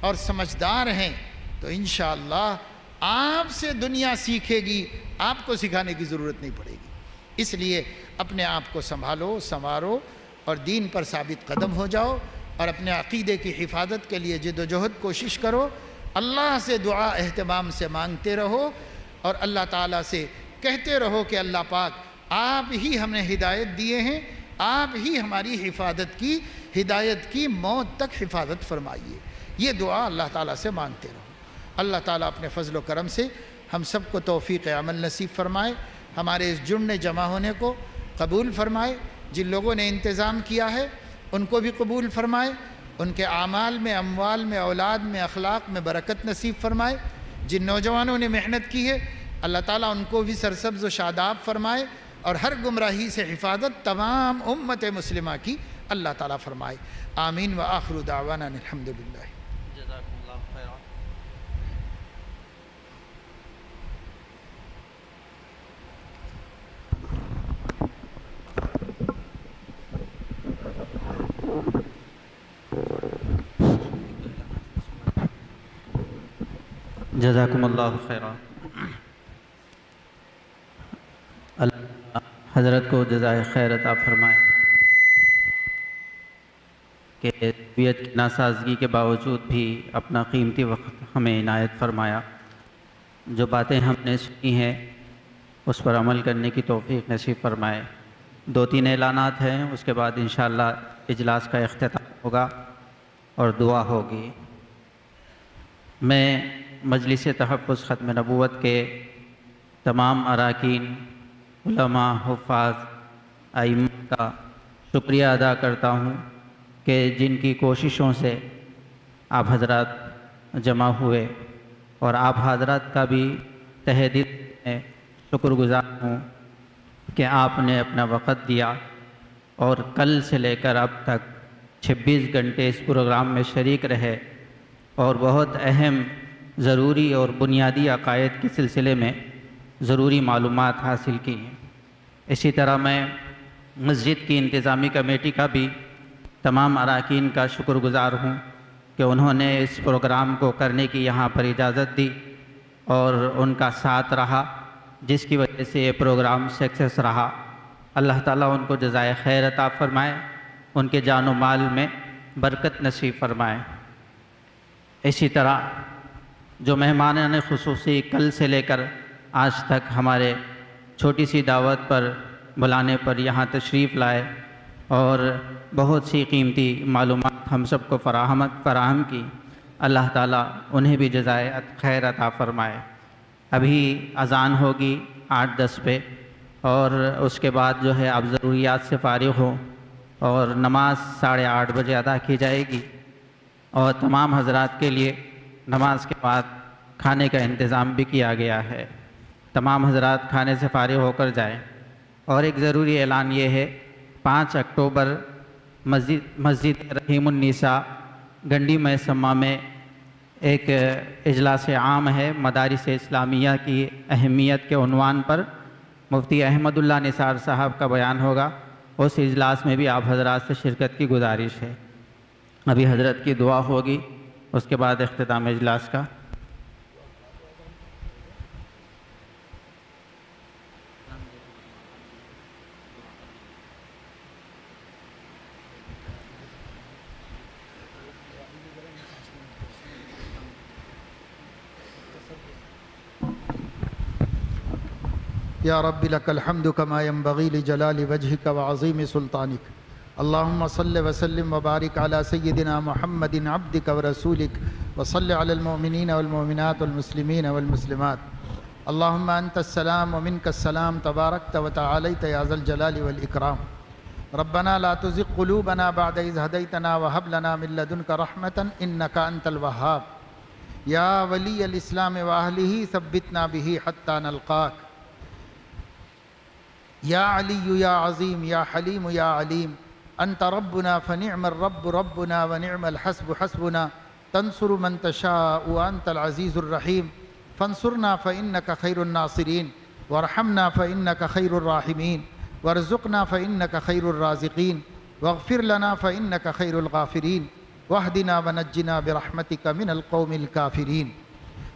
اور سمجھدار ہیں تو انشاءاللہ آپ سے دنیا سیکھے گی، آپ کو سکھانے کی ضرورت نہیں پڑے گی۔ اس لیے اپنے آپ کو سنبھالو، سنوارو اور دین پر ثابت قدم ہو جاؤ، اور اپنے عقیدے کی حفاظت کے لیے جد و جہد کوشش کرو۔ اللہ سے دعا اہتمام سے مانگتے رہو، اور اللہ تعالیٰ سے کہتے رہو کہ اللہ پاک آپ ہی ہمیں ہدایت دیے ہیں، آپ ہی ہماری حفاظت کی، ہدایت کی موت تک حفاظت فرمائیے۔ یہ دعا اللہ تعالیٰ سے مانگتے رہو۔ اللہ تعالیٰ اپنے فضل و کرم سے ہم سب کو توفیق عمل نصیب فرمائے، ہمارے اس جڑنے جمع ہونے کو قبول فرمائے۔ جن لوگوں نے انتظام کیا ہے ان کو بھی قبول فرمائے، ان کے اعمال میں، اموال میں، اولاد میں، اخلاق میں برکت نصیب فرمائے۔ جن نوجوانوں نے محنت کی ہے اللہ تعالیٰ ان کو بھی سرسبز و شاداب فرمائے، اور ہر گمراہی سے حفاظت تمام امت مسلمہ کی اللہ تعالیٰ فرمائے۔ آمین وآخر دعوانا الحمدللہ۔ جزاکم اللہ خیرا۔ جزاکم اللہ خیرا۔ اللہ حضرت کو جزائے خیر عطا فرمائے کہ طبیعت کی ناسازگی کے باوجود بھی اپنا قیمتی وقت ہمیں عنایت فرمایا۔ جو باتیں ہم نے سنی ہیں اس پر عمل کرنے کی توفیق نصیب فرمائے۔ 2-3 اعلانات ہیں، اس کے بعد انشاءاللہ اجلاس کا اختتام ہوگا اور دعا ہوگی۔ میں مجلس تحفظ ختم نبوت کے تمام اراکین، علماء، حفاظ، ائمہ کا شکریہ ادا کرتا ہوں کہ جن کی کوششوں سے آپ حضرات جمع ہوئے، اور آپ حضرات کا بھی تہ دل میں شکر گزار ہوں کہ آپ نے اپنا وقت دیا اور کل سے لے کر اب تک 26 گھنٹے اس پروگرام میں شریک رہے اور بہت اہم، ضروری اور بنیادی عقائد کے سلسلے میں ضروری معلومات حاصل کی ہیں۔ اسی طرح میں مسجد کی انتظامی کمیٹی کا بھی تمام اراکین کا شکر گزار ہوں کہ انہوں نے اس پروگرام کو کرنے کی یہاں پر اجازت دی اور ان کا ساتھ رہا، جس کی وجہ سے یہ پروگرام سکسیس رہا۔ اللہ تعالیٰ ان کو جزائے خیر عطا فرمائے، ان کے جان و مال میں برکت نصیب فرمائے۔ اسی طرح جو مہمانان خصوصی کل سے لے کر آج تک ہمارے چھوٹی سی دعوت پر، بلانے پر یہاں تشریف لائے اور بہت سی قیمتی معلومات ہم سب کو فراہم کی، اللہ تعالیٰ انہیں بھی جزائے خیر عطا فرمائے۔ ابھی اذان ہوگی 8:10 پہ، اور اس کے بعد جو ہے آپ ضروریات سے فارغ ہوں اور نماز 8:30 بجے ادا کی جائے گی، اور تمام حضرات کے لیے نماز کے بعد کھانے کا انتظام بھی کیا گیا ہے۔ تمام حضرات کھانے سے فارغ ہو کر جائیں۔ اور ایک ضروری اعلان یہ ہے، 5 اکتوبر مسجد رحیم النساء گنڈی میسمہ میں ایک اجلاس عام ہے، مدارس اسلامیہ کی اہمیت کے عنوان پر مفتی احمد اللہ نثار صاحب کا بیان ہوگا۔ اس اجلاس میں بھی آپ حضرات سے شرکت کی گزارش ہے۔ ابھی حضرت کی دعا ہوگی، اس کے بعد اختتام اجلاس کا۔ یا رب لک الحمد کما ینبغی لجلال وجہک وعظیم سلطانک، اللہم صل وسلم وبارک علی سیدنا محمد عبدک ورسولک، وصل علی المؤمنین والمؤمنات والمسلمین والمسلمات۔ اللہم انت السلام ومنک السلام، تبارکت وتعالیت یا ذا الجلال والاکرام۔ ربنا لا تزغ قلوبنا بعد اذ ہدیتنا وہب لنا من لدنک رحمۃ انک انت الوہاب۔ یا ولی الاسلام واہلہ ثبتنا بہ حتی نلقاک۔ یا علی یا عظیم یا حلیم یا علیم، انت ربنا فنعم الرب ربنا ونعم الحسب حسبنا، تنصر من تشاء وانت العزیز الرحیم۔ فانصرنا فإنك خير الناصرين وارحمنا فإنك خير الراحمين وارزقنا فإنك خير الرازقين واغفر لنا فإنك خير الغافرين واهدنا ونجنا برحمتك من القوم الكافرين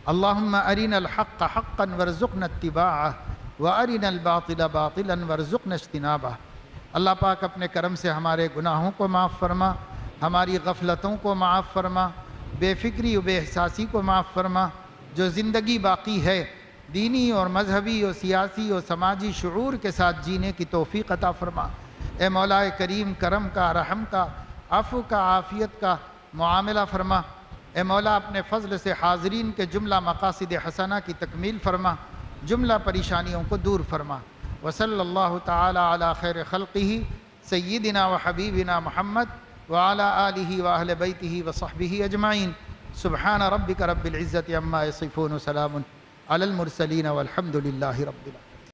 اللهم أرنا الحق حقا وارزقنا اتباعه وأرنا الباطل باطلا وارزقنا اجتنابه۔ اللہ پاک اپنے کرم سے ہمارے گناہوں کو معاف فرما، ہماری غفلتوں کو معاف فرما، بے فکری و بے احساسی کو معاف فرما۔ جو زندگی باقی ہے دینی اور مذہبی اور سیاسی اور سماجی شعور کے ساتھ جینے کی توفیق عطا فرما۔ اے مولا کریم، کرم کا، رحم کا، عفو کا، عافیت کا معاملہ فرما۔ اے مولا اپنے فضل سے حاضرین کے جملہ مقاصد حسنہ کی تکمیل فرما، جملہ پریشانیوں کو دور فرما۔ وصلی اللہ تعالی علی خیر خلقہ سیدنا و حبیبنا محمد وعلی آلہ و اہل بیتہ و صحبہ اجمعین۔ سبحان ربک رب العزت عما یصفون، سلام علی المرسلین والحمد للہ رب العالمین۔